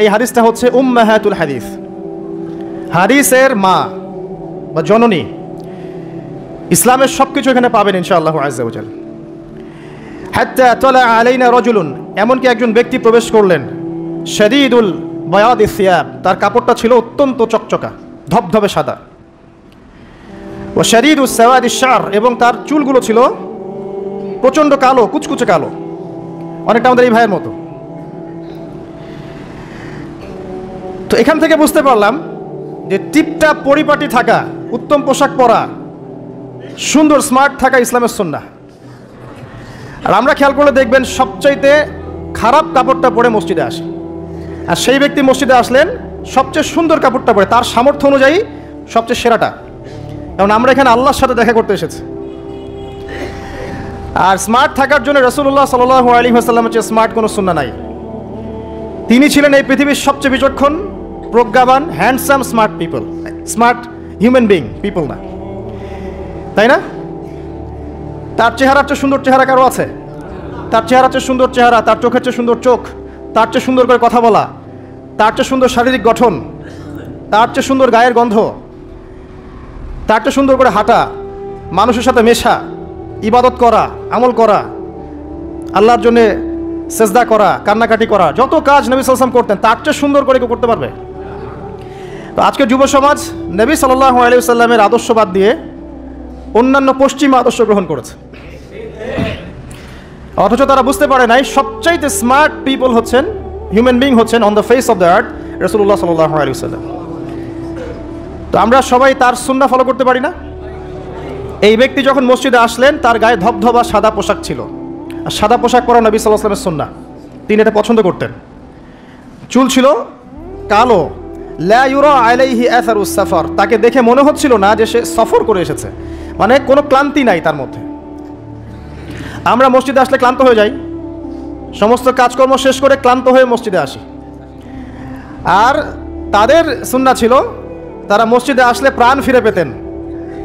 এই হাদিসটা হচ্ছে উম্মাহাতুল হাদিস, হাদিসের মা বা জননী। ইসলামের সব কিছু এখানে পাবেন ইনশাআল্লাহ আযজা ওয়া জাল। হাত্তা তালা আলাইনা রাজুলুন, এমনকি একজন ব্যক্তি প্রবেশ করলেন, শাদীদুল বায়াদিস সিয়াব, তার কাপড়টা ছিল অত্যন্ত চকচকা ধবধবে সাদা, ও শাদীদুস সাওয়াদিস শা'r, এবং তার চুলগুলো ছিল প্রচণ্ড কালো, কুচকুচে কালো, অনেকটা আমাদের এই ভাইয়ের মতো। তো এখান থেকে বুঝতে পারলাম যে টিপটাপ পরিপাটি থাকা, উত্তম পোশাক পরা, সুন্দর স্মার্ট থাকা ইসলামের সুন্নাহ। আর আমরা খেয়াল করলে দেখবেন সবচাইতে খারাপ কাপড়টা পরে মসজিদে আসে, আর সেই ব্যক্তি মসজিদে আসলেন সবচেয়ে সুন্দর কাপড়টা পরে, তার সামর্থ্য অনুযায়ী সবচেয়ে সেরাটা। কারণ আমরা এখানে আল্লাহর সাথে দেখা করতে এসেছি। আর স্মার্ট থাকার জন্য রাসূলুল্লাহ সাল্লাল্লাহু আলাইহি ওয়াসাল্লামের চেয়ে স্মার্ট কোনো সুন্নাহ নাই। তিনি ছিলেন এই পৃথিবীর সবচেয়ে বিচক্ষণ, প্রজ্ঞাবান, handsome, smart people, smart human being people না, তাই না? তার চেহারার চেয়ে সুন্দর চেহারা কারো আছে? তার চেহারার চেয়ে সুন্দর চেহারা, তার চোখের চেয়ে সুন্দর চোখ, তার চেয়ে সুন্দর করে কথা বলা, তার চেয়ে সুন্দর শারীরিক গঠন, তার চেয়ে সুন্দর গায়ের গন্ধ, তার চেয়ে সুন্দর করে হাঁটা, মানুষের সাথে মেশা, ইবাদত করা, আমল করা, আল্লাহর জন্যে সেজদা করা, কান্নাকাটি করা, যত কাজ নবী সাল্লাল্লাহু আলাইহি ওয়াসাল্লাম করতেন তার চেয়ে সুন্দর করে কেউ করতে পারবে? তো আজকে যুব সমাজ নবী সাল্লাল্লাহু আলাইহি ওয়াসাল্লামের আদর্শ বাদ দিয়ে অন্যান্য পশ্চিমা আদর্শ গ্রহণ করেছে, অথচ তারা বুঝতে পারে নাই সবচাইতে স্মার্ট পিপল হচ্ছেন, হিউম্যান বিং হচ্ছেন on the face of the earth রাসূলুল্লাহ সাল্লাল্লাহু আলাইহি ওয়াসাল্লাম। তো আমরা সবাই তার সুন্নাহ ফলো করতে পারি না? এই ব্যক্তি যখন মসজিদে আসলেন তার গায়ে ধবধবা সাদা পোশাক ছিল, আর সাদা পোশাক পরা নবী সাল্লাল্লাহু আলাইহি ওয়াসাল্লামের সুন্নাহ, তিনি এটা পছন্দ করতেন। চুল ছিল কালো, লা ইউরা আলাইহি আসারুস সাফার, তাকে দেখে মনে হচ্ছিল না যে সে সফর করে এসেছে, মানে কোনো ক্লান্তি নাই তার মধ্যে। আমরা মসজিদে আসলে ক্লান্ত হয়ে যাই, সমস্ত কাজকর্ম শেষ করে ক্লান্ত হয়ে মসজিদে আসি। আর তাদের সুন্নাহ ছিল তারা মসজিদে আসলে প্রাণ ফিরে পেতেন,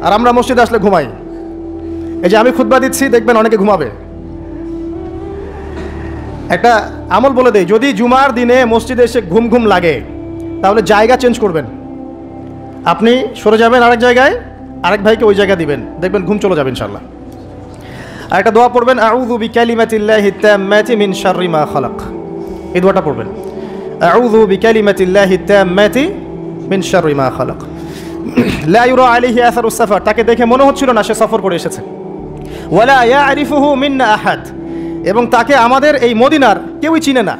আর আমরা মসজিদে আসলে ঘুমাই। এই যে আমি খুতবা দিচ্ছি, দেখবেন অনেকে ঘুমাবে। একটা আমল বলে দেই, যদি জুমার দিনে মসজিদে এসে ঘুম ঘুম লাগে তাহলে জায়গা চেঞ্জ করবেন, আপনি সরে যাবেন আরেক জায়গায়, আরেক ভাইকে ওই জায়গা দিবেন, দেখবেন ঘুম চলে যাবে ইনশাআল্লাহ। আর একটা দোয়া পড়বেন, আউযু বিকালিমাতিল্লাহি তাম্মাতি মিন শাররি মা খালাক, এই দোয়াটা পড়বেন, আউযু বিকালিমাতিল্লাহি তাম্মাতি মিন শাররি মা খালাক। লা ইউরা আলাইহি আসারুস সাফার, তাকে দেখে মনে হচ্ছিল না সে সফর করে এসেছে। ওয়ালা ইয়ারিফুহু মিন্না আহাদ, এবং তাকে আমাদের এই মদিনার কেউই চিনে না,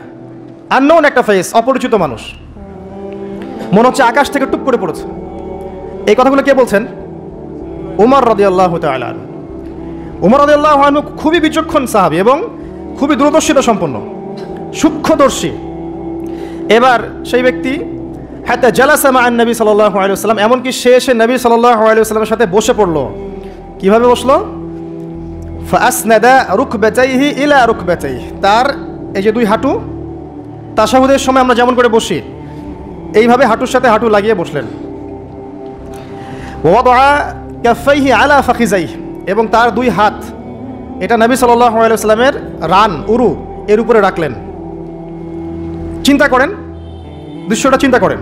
আননোন একটা ফেস, অপরিচিত মানুষ, মনে হচ্ছে আকাশ থেকে টুপ করে পড়েছে। এই কথাগুলো কে বলছেন? উমর রাদিয়াল্লাহু তাআলা আনহু। উমর রাদিয়াল্লাহু আনহু খুবই বিচক্ষণ সাহাবী এবং খুবই দূরদর্শিতা সম্পন্ন, সূক্ষ্মদর্শী। এবার সেই ব্যক্তি হাত্তা জালাসা মা'আন নবী সাল্লাল্লাহু আলাইহি ওয়াসাল্লাম, এমনকি সে এসে নবী সাল্লাল্লাহু আলাইহি ওয়াসাল্লামের সাথে বসে পড়লো। কিভাবে বসলো? ফাসনাদা রুকবাতাইহি ইলা রুকবাতাইহি, তার এই যে দুই হাঁটু তাশাহুদের সময় আমরা যেমন করে বসি এইভাবে হাঁটুর সাথে হাঁটু লাগিয়ে বসলেন। ওয়াদা কাফাইহি আলা ফাখিজাইহি, এবং তার দুই হাত এটা নবী সাল্লাল্লাহু আলাইহি ওয়াসাল্লামের রান, উরু, এর উপরে রাখলেন। চিন্তা করেন, দৃশ্যটা চিন্তা করেন।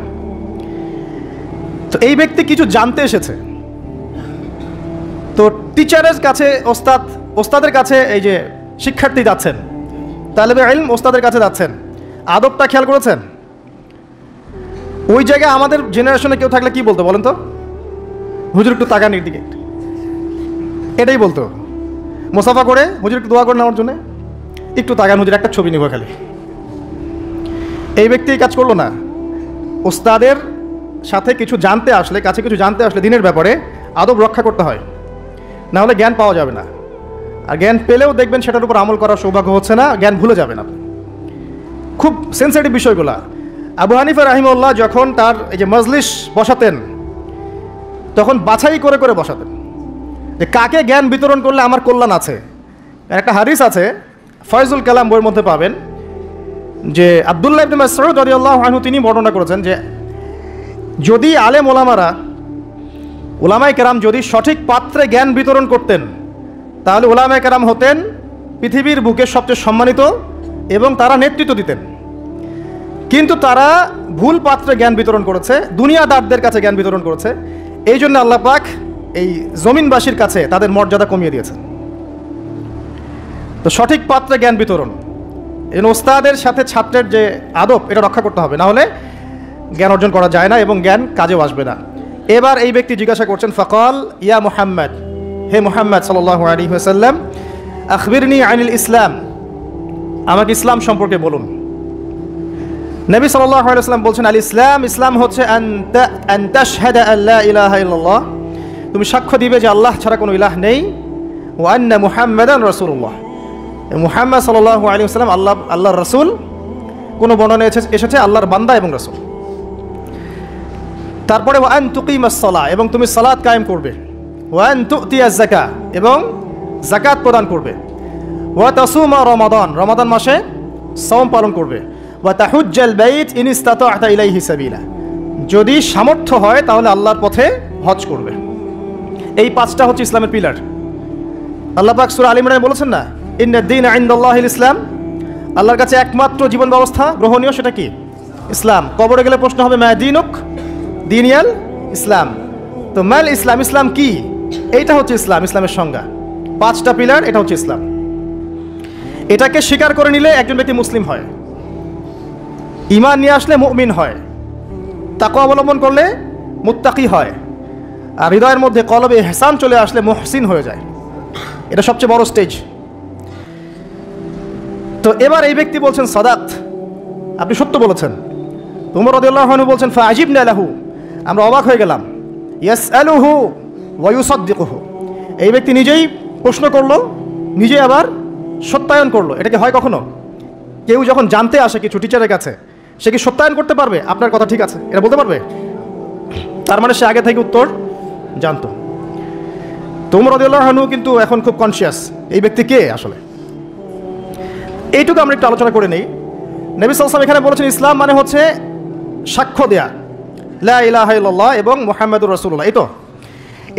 তো এই ব্যক্তি কিছু জানতে এসেছে, তো টিচারের কাছে ওস্তাদের কাছে এই যে শিক্ষার্থী যাচ্ছেন, তালেবে ইলম ওস্তাদের কাছে যাচ্ছেন, আদবটা খেয়াল করেছেন? ওই জায়গায় আমাদের জেনারেশনে কেউ থাকলে কি বলতো বলেন তো? হুজুর একটু তাকান এর দিকে, এটাই বলতো। মুসাফা করে হুজুর একটু দোয়া করেন আমার জন্য, একটু তাকান হুজুর, একটা ছবি নিব খালি। এই ব্যক্তি এই কাজ করলো না। ওস্তাদের সাথে কিছু জানতে আসলে, কাছে কিছু জানতে আসলে দিনের ব্যাপারে আদব রক্ষা করতে হয়, না হলে জ্ঞান পাওয়া যাবে না। আর জ্ঞান পেলেও দেখবেন সেটার উপর আমল করার সৌভাগ্য হচ্ছে না, জ্ঞান ভুলে যাবেন আপনি। খুব সেন্সিটিভ বিষয়গুলা। আবু হানিফা রাহিমাহুল্লাহ যখন তার এই যে মজলিস বসাতেন, তখন বাছাই করে করে বসাতেন যে কাকে জ্ঞান বিতরণ করলে আমার কল্যাণ আছে। একটা হাদিস আছে, ফয়জুল কালাম বইয়ের মধ্যে পাবেন, যে আব্দুল্লাহ ইবনে মাসউদ রাদিয়াল্লাহু আনহু তিনি বর্ণনা করেছেন যে যদি আলেম ওলামায়ে কেরাম যদি সঠিক পাত্রে জ্ঞান বিতরণ করতেন, তাহলে ওলামায়ে কেরাম হতেন পৃথিবীর বুকে সবচেয়ে সম্মানিত এবং তারা নেতৃত্ব দিতেন। কিন্তু তারা ভুল পাত্রে জ্ঞান বিতরণ করেছে, দুনিয়াদারদের কাছে জ্ঞান বিতরণ করেছে। এই জন্য আল্লাহ পাক এই জমিনবাসীর কাছে তাদের মর্যাদা কমিয়ে দিয়েছে। তো সঠিক পাত্রে জ্ঞান বিতরণ, এই ওস্তাদের সাথে ছাত্রের যে আদব, এটা রক্ষা করতে হবে, না হলে জ্ঞান অর্জন করা যায় না এবং জ্ঞান কাজেও আসবে না। এবার এই ব্যক্তি জিজ্ঞাসা করছেন, ফাকাল ইয়া মুহাম্মদ, হে মুহাম্মদ সাল্লাল্লাহু আলাইহি ওয়াসাল্লাম, আখবিরনি আনিল ইসলাম, আমাকে ইসলাম সম্পর্কে বলুন। নবী সাল্লাল্লাহু আলাইহি ওয়াসাল্লাম বলছেন, আল ইসলাম, ইসলাম হচ্ছে আন তাশহাদা আল্লা ইলাহা ইল্লাল্লাহ, তুমি সাক্ষ্য দিবে যে আল্লাহ ছাড়া কোনো ইলাহ নেই, ওয়া আন্না মুহাম্মাদান রাসূলুল্লাহ, মুহাম্মদ সাল্লাল্লাহু আলাইহি ওয়াসাল্লাম আল্লাহর রাসূল। কোনো বর্ণনা এসেছে আল্লাহর বান্দা এবং রাসূল। তারপরে ওয়া আন তুকিমাস সালাহ, এবং তুমি সালাত কায়েম করবে, ওয়া আন তুতিয়াজ যাকাত, এবং যাকাত প্রদান করবে, ওয়া তাসুমা রমাদান, রমাদান মাসে সওম পালন করবে, ওয়া তাহুজ্জাল বাইত ইন ইসতাতা'তা ইলাইহি সাবিলা, যদি সামর্থ্য হয় তাহলে আল্লাহর পথে হজ করবে। এই পাঁচটা হচ্ছে ইসলামের পিলার। আল্লাহ পাক সূরা আল ইমরানে বলেছেন না, ইন্নাদ দীনা ইনদাল্লাহিল ইসলাম, আল্লাহর কাছে একমাত্র জীবন ব্যবস্থা গ্রহণীয় সেটা কি? ইসলাম। কবরে গেলে প্রশ্ন হবে, মা দীনুক, দীনিয়াল ইসলাম। তো মাল ইসলাম, ইসলাম কি? এইটা হচ্ছে ইসলাম, ইসলামের সংজ্ঞা। পাঁচটা পিলার, এটা হচ্ছে ইসলাম। এটাকে স্বীকার করে নিলে একজন ব্যক্তি মুসলিম হয়, ঈমান নিয়ে আসলে মুমিন হয়, তাকওয়া অবলম্বন করলে মুত্তাকি হয়, আর হৃদয়ের মধ্যে কলবে ইহসান চলে আসলে মুহসিন হয়ে যায়। এটা সবচেয়ে বড় স্টেজ। তো এবার এই ব্যক্তি বলছেন, সাদাত, আপনি সত্য বলেছেন। উমর রাদিয়াল্লাহু আনহু বলছেন, ফাআজিবনা লাহু, আমরা অবাক হয়ে গেলাম। ইয়াসআলুহু ওয়া ইউসাদ্দিকুহু, এই ব্যক্তি নিজেই প্রশ্ন করলো, নিজেই আবার সত্যায়ন করলো। এটা কি হয় কখনো? কেউ যখন জানতে আসে কিছু টিচারের কাছে, সে কি সত্যায়ন করতে পারবে আপনার কথা ঠিক আছে এটা বলতে পারবে? তার মানে সে আগে থেকে উত্তর জানতো। তো উমর রাদিয়াল্লাহু আনহু কিন্তু এখন খুব কনসিয়াস, এই ব্যক্তি কে আসলে। এইটুকু আমরা একটু আলোচনা করে নেই। নবী সাল্লাল্লাহু আলাইহি ওয়াসাল্লাম এখানে বলেছেন, ইসলাম মানে হচ্ছে সাক্ষ্য দেয়া লা ইলাহা ইল্লাল্লাহ এবং মুহাম্মাদুর রাসূলুল্লাহ। এই তো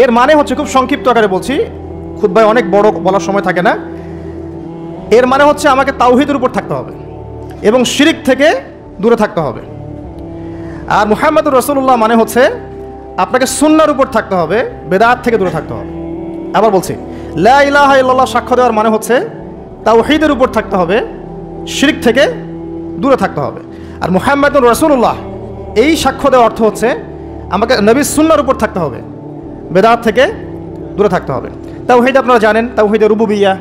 এর মানে হচ্ছে, খুব সংক্ষিপ্ত আকারে বলছি, খুতবায় অনেক বড় বলার সময় থাকে না। এর মানে হচ্ছে আমাকে তাওহীদের উপর থাকতে হবে এবং শিরিক থেকে দূরে থাকতে হবে। আর মুহাম্মাদুর রাসূলুল্লাহ মানে হচ্ছে আপনাকে সুন্নাহর উপর থাকতে হবে, বেদাত থেকে দূরে থাকতে হবে। আবার বলছি, লা ইলাহা ইল্লাল্লাহ সাক্ষ্য দেওয়ার মানে হচ্ছে তাওহীদের উপর থাকতে হবে, শিরক থেকে দূরে থাকতে হবে। আর মুহাম্মাদুর রাসূলুল্লাহ, এই সাক্ষ্য দেওয়ার অর্থ হচ্ছে আমাকে নবীর সুন্নাহর উপর থাকতে হবে, বেদাত থেকে দূরে থাকতে হবে। তাওহীদ আপনারা জানেন, তাওহীদে রুবুবিয়্যাহ,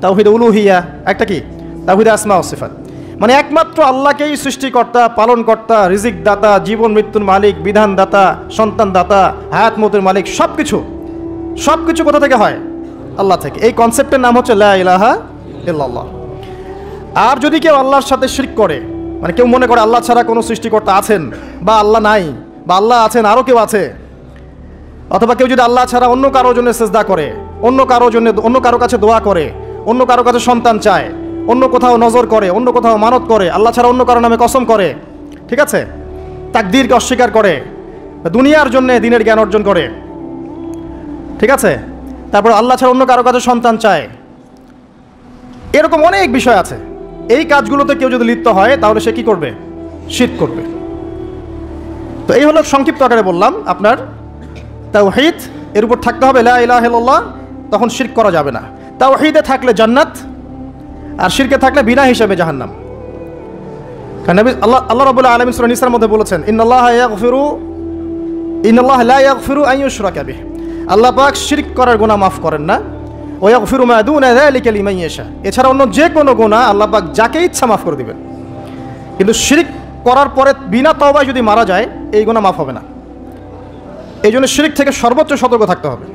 তাওহীদে উলুহিয়্যাহ, একটা কি তাওহীদে আসমা ও সিফাত, মানে একমাত্র আল্লাহকেই সৃষ্টিকর্তা, পালনকর্তা, রিজিক দাতা, জীবন মৃত্যুর মালিক, বিধান দাতা, সন্তান দাতা, হায়াত মতের মালিক, সব কিছু কোথা থেকে হয়? আল্লাহ থেকে। এই কনসেপ্টের নাম হচ্ছে লা ইলাহা ইল্লাল্লাহ। আর যদি কেউ আল্লাহর সাথে শিরক করে, মানে কেউ মনে করে আল্লাহ ছাড়া কোনো সৃষ্টিকর্তা আছেন, বা আল্লাহ নাই, বা আল্লাহ আছেন আরও কেউ আছে, অথবা কেউ যদি আল্লাহ ছাড়া অন্য কারোর জন্য সেজদা করে, অন্য কারো কাছে দোয়া করে, অন্য কারো কাছে সন্তান চায়, অন্য কোথাও নজর করে, অন্য কোথাও মানত করে, আল্লাহ ছাড়া অন্য কারো নামে কসম করে, ঠিক আছে, তাকদীরকে অস্বীকার করে, দুনিয়ার জন্য দিনের জ্ঞান অর্জন করে, ঠিক আছে, তারপর আল্লাহ ছাড়া অন্য কারো কাছে সন্তান চায়, এরকম অনেক বিষয় আছে। এই কাজগুলোতে কেউ যদি লিপ্ত হয় তাহলে সে কি করবে? শিরক করবে। তো এই হলো সংক্ষিপ্ত আকারে বললাম, আপনার তাওহীদ এর উপর থাকতে হবে, লা ইলাহা ইল্লাল্লাহ, তখন শিরক করা যাবে না। তাওহীদে থাকলে জান্নাত, আর শিরকে থাকলে বিনা হিসাবে জাহান্নাম। কারণ আল্লাহ রাব্বুল আলামিন সূরা নিসার মধ্যে বলেছেন, ইন্নাল্লাহা লা ইয়াগফিরু আন ইউশরাকা বিহি, আল্লাহ পাক শিরক করার গুনাহ মাফ করেন না, ওয়া ইয়াগফিরু মা দুনা যালিকা লিমান ইয়াশা, এছাড়া অন্য যে কোনো গুনাহ আল্লাহ পাক যাকে ইচ্ছা মাফ করে দিবেন। কিন্তু শিরক করার পরে বিনা তওবায় যদি মারা যায়, এই গুনাহ মাফ হবে না। এই জন্য শিরক থেকে সর্বোচ্চ সতর্ক থাকতে হবে।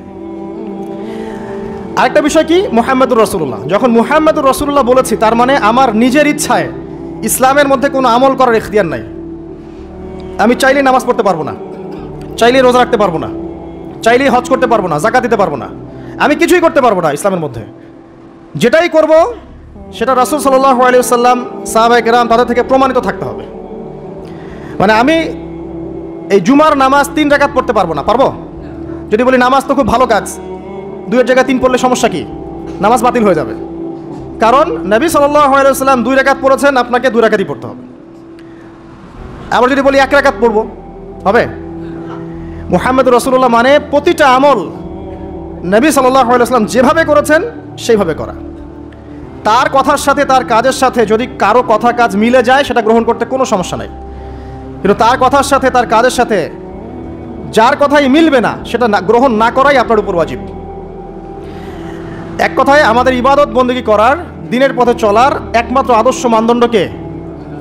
আরেকটা বিষয় কি, মুহাম্মাদুর রাসূলুল্লাহ, যখন মুহাম্মাদুর রাসূলুল্লাহ বলেছি, তার মানে আমার নিজের ইচ্ছায় ইসলামের মধ্যে কোনো আমল করার ইখতিয়ার নাই। আমি চাইলেই নামাজ পড়তে পারবো না, চাইলেই রোজা রাখতে পারবো না, চাইলেই হজ করতে পারবো না, যাকাত দিতে পারবো না, আমি কিছুই করতে পারবো না ইসলামের মধ্যে। যেটাই করব সেটা রাসূল সাল্লাল্লাহু আলাইহি ওয়াসাল্লাম, সাহাবায়ে কেরাম, তাদের থেকে প্রমাণিত থাকতে হবে। মানে আমি এই জুমার নামাজ 3 রাকাত পড়তে পারবো না, পারবো? যদি বলি নামাজ তো খুব ভালো কাজ, 2-এর জায়গায় 3 পড়লে সমস্যা কি? নামাজ বাতিল হয়ে যাবে। কারণ নবী সাল্লাল্লাহু আলাইহি ওয়াসাল্লাম 2 রাকাত পড়েছেন, আপনাকে 2 রাকাতই পড়তে হবে। আবার যদি বলি 1 রাকাত পড়বো, হবে? মুহাম্মদুর রাসূলুল্লাহ মানে প্রতিটা আমল নবী সাল্লাল্লাহু আলাইহি ওয়াসাল্লাম যেভাবে করেছেন সেইভাবে করা। তার কথার সাথে তার কাজের সাথে যদি কারো কথা কাজ মিলে যায় সেটা গ্রহণ করতে কোনো সমস্যা নাই, কিন্তু তার কথার সাথে তার কাজের সাথে যার কথাই মিলবে না সেটা গ্রহণ না করাই আপনার উপর ওয়াজিব। এক কথায় আমাদের ইবাদত বন্দেগী করার, দিনের পথে চলার একমাত্র আদর্শ মানদণ্ডকে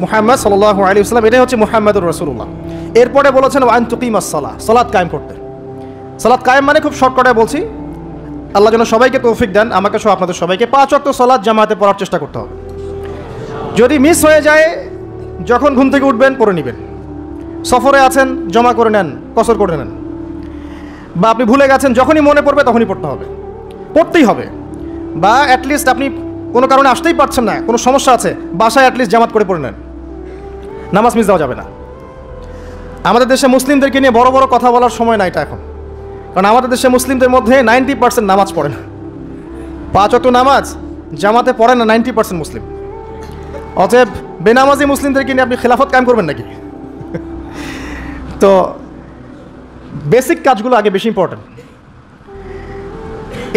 মুহাম্মদ সাল্লাল্লাহু আলাইহি ওয়াসাল্লাম, এটাই হচ্ছে মুহাম্মদুর রাসূলুল্লাহ। এরপরে বলেছেন ওয়া আন তুকিমাস সালাহ, সালাত কায়েম করতে। সালাত কায়েম মানে খুব শর্টকাটে বলছি, আল্লাহ যেন সবাইকে তৌফিক দেন, আমাকে সহ আপনাদের সবাইকে 5 ওয়াক্ত সালাত জামাতে পড়ার চেষ্টা করতে হবে। যদি মিস হয়ে যায়, যখন ঘুম থেকে উঠবেন পড়ে নেবেন, সফরে আছেন জমা করে নেন, কসর করে নেন, বা আপনি ভুলে গেছেন যখনই মনে পড়বে তখনই পড়তে হবে, পড়তেই হবে। বা অ্যাটলিস্ট আপনি কোনো কারণে আসতেই পারছেন না, কোনো সমস্যা আছে, বাসায় অ্যাটলিস্ট জামাত করে পড়ে নেন, নামাজ মিস দেওয়া যাবে না। আমাদের দেশে মুসলিমদেরকে নিয়ে বড় বড় কথা বলার সময় না এটা এখন, কারণ আমাদের দেশে মুসলিমদের মধ্যে 90% নামাজ পড়ে না, 5 ওয়াক্ত নামাজ জামাতে পড়ে না 90% মুসলিম। অতএব বেনামাজি মুসলিমদেরকে নিয়ে আপনি খেলাফত কায়েম করবেন নাকি? তো বেসিক কাজগুলো আগে বেশি ইম্পর্টেন্ট।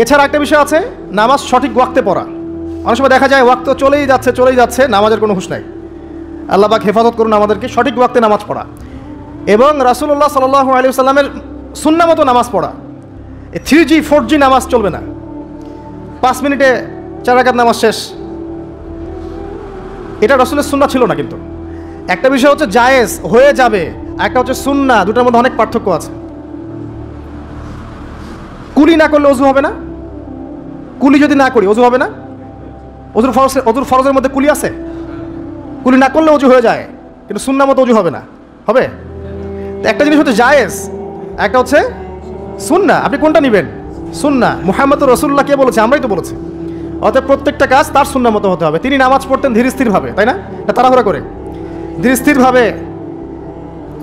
এছাড়া একটা বিষয় আছে, নামাজ সঠিক ওয়াক্তে পড়া। অনেক সময় দেখা যায় ওয়াক্ত চলেই যাচ্ছে, নামাজের কোনো হুঁশ নাই। আল্লাহ পাক হেফাজত করুন আমাদেরকে, সঠিক ওয়াক্তে নামাজ পড়া এবং রাসূলুল্লাহ সাল্লাল্লাহু আলাইহি ওয়াসাল্লামের সুন্নাহ মতো নামাজ পড়া। 3G 4G নামাজ চলবে না, 5 মিনিটে 4 রাকাত নামাজ শেষ, এটা রাসূলের সুন্নাহ ছিল না। কিন্তু একটা বিষয় হচ্ছে জায়েজ হয়ে যাবে, একটা হচ্ছে সুন্নাহ, দুটার মধ্যে অনেক পার্থক্য আছে। কুলি না করলে অজু হবে না, কুলি যদি না করি অজু হবে না। অজুর ফরজের মধ্যে কুলি আছে, কুলি না করলে অজু হয়ে যায়, কিন্তু সুন্নাহ মতো অজু হবে না, হবে? একটা জিনিস হচ্ছে জায়েজ, একটা হচ্ছে সুন্নাহ। আপনি কোনটা নেবেন? সুন্নাহ। মুহাম্মদুর রাসূলুল্লাহ কে বলেছে? আমরাই তো বলেছি। অতএব প্রত্যেকটা কাজ তার সুন্নাহ মতো হতে হবে। তিনি নামাজ পড়তেন ধীর স্থিরভাবে, তাই না? এটা তাড়াহুড়া করে, ধীর স্থিরভাবে,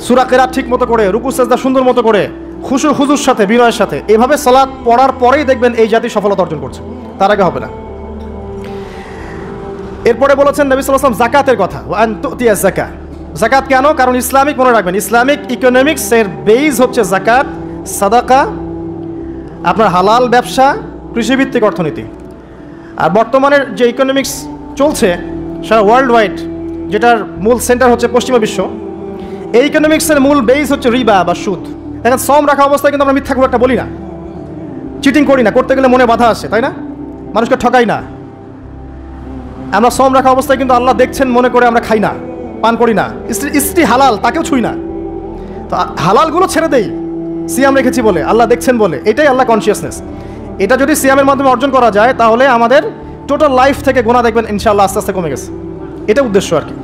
সূরা কিরাত ঠিক মতো করে, রুকু সিজদা সুন্দর মতো করে, খুশু হুজুর সাথে, বিনয়ের সাথে। এভাবে সালাত পড়ার পরেই দেখবেন এই জাতি সফলতা অর্জন করছে, তার আগে হবে না। এরপরে বলেছেন নবী সাল্লাল্লাহু আলাইহি ওয়াসাল্লাম যাকাতের কথা, ওয়া আন তুতিয়াজ যাকাত। যাকাত কেন? কারণ ইসলামিক, মনে রাখবেন, ইসলামিক ইকোনমিক্স এর বেস হচ্ছে যাকাত, সাদাকা, আপনার হালাল ব্যবসা, কৃষিভিত্তিক অর্থনীতি। আর বর্তমানের যে ইকোনমিক্স চলছে সারা ওয়ার্ল্ড ওয়াইড, যেটার মূল সেন্টার হচ্ছে পশ্চিমা বিশ্ব, এই ইকোনমিক্সের মূল বেস হচ্ছে রিবা বা সুদ। দেখেন, সম রাখা অবস্থায় কিন্তু আমরা মিথ্যা খুব একটা বলি না, চিটিং করি না, করতে গেলে মনে বাধা আসে, তাই না? মানুষকে ঠকাই না। আমরা সম রাখা অবস্থায় কিন্তু আল্লাহ দেখছেন মনে করে আমরা খাই না, পান করি না, স্ত্রী হালাল তাকেও ছুঁই না। তো হালালগুলো ছেড়ে দেই সিয়াম রেখেছি বলে, আল্লাহ দেখছেন বলে, এটাই আল্লাহ কনসিয়াসনেস। এটা যদি সিয়ামের মাধ্যমে অর্জন করা যায় তাহলে আমাদের টোটাল লাইফ থেকে গুনাহ দেখবেন ইনশাআল্লাহ আস্তে আস্তে কমে গেছে। এটা উদ্দেশ্য আর কি।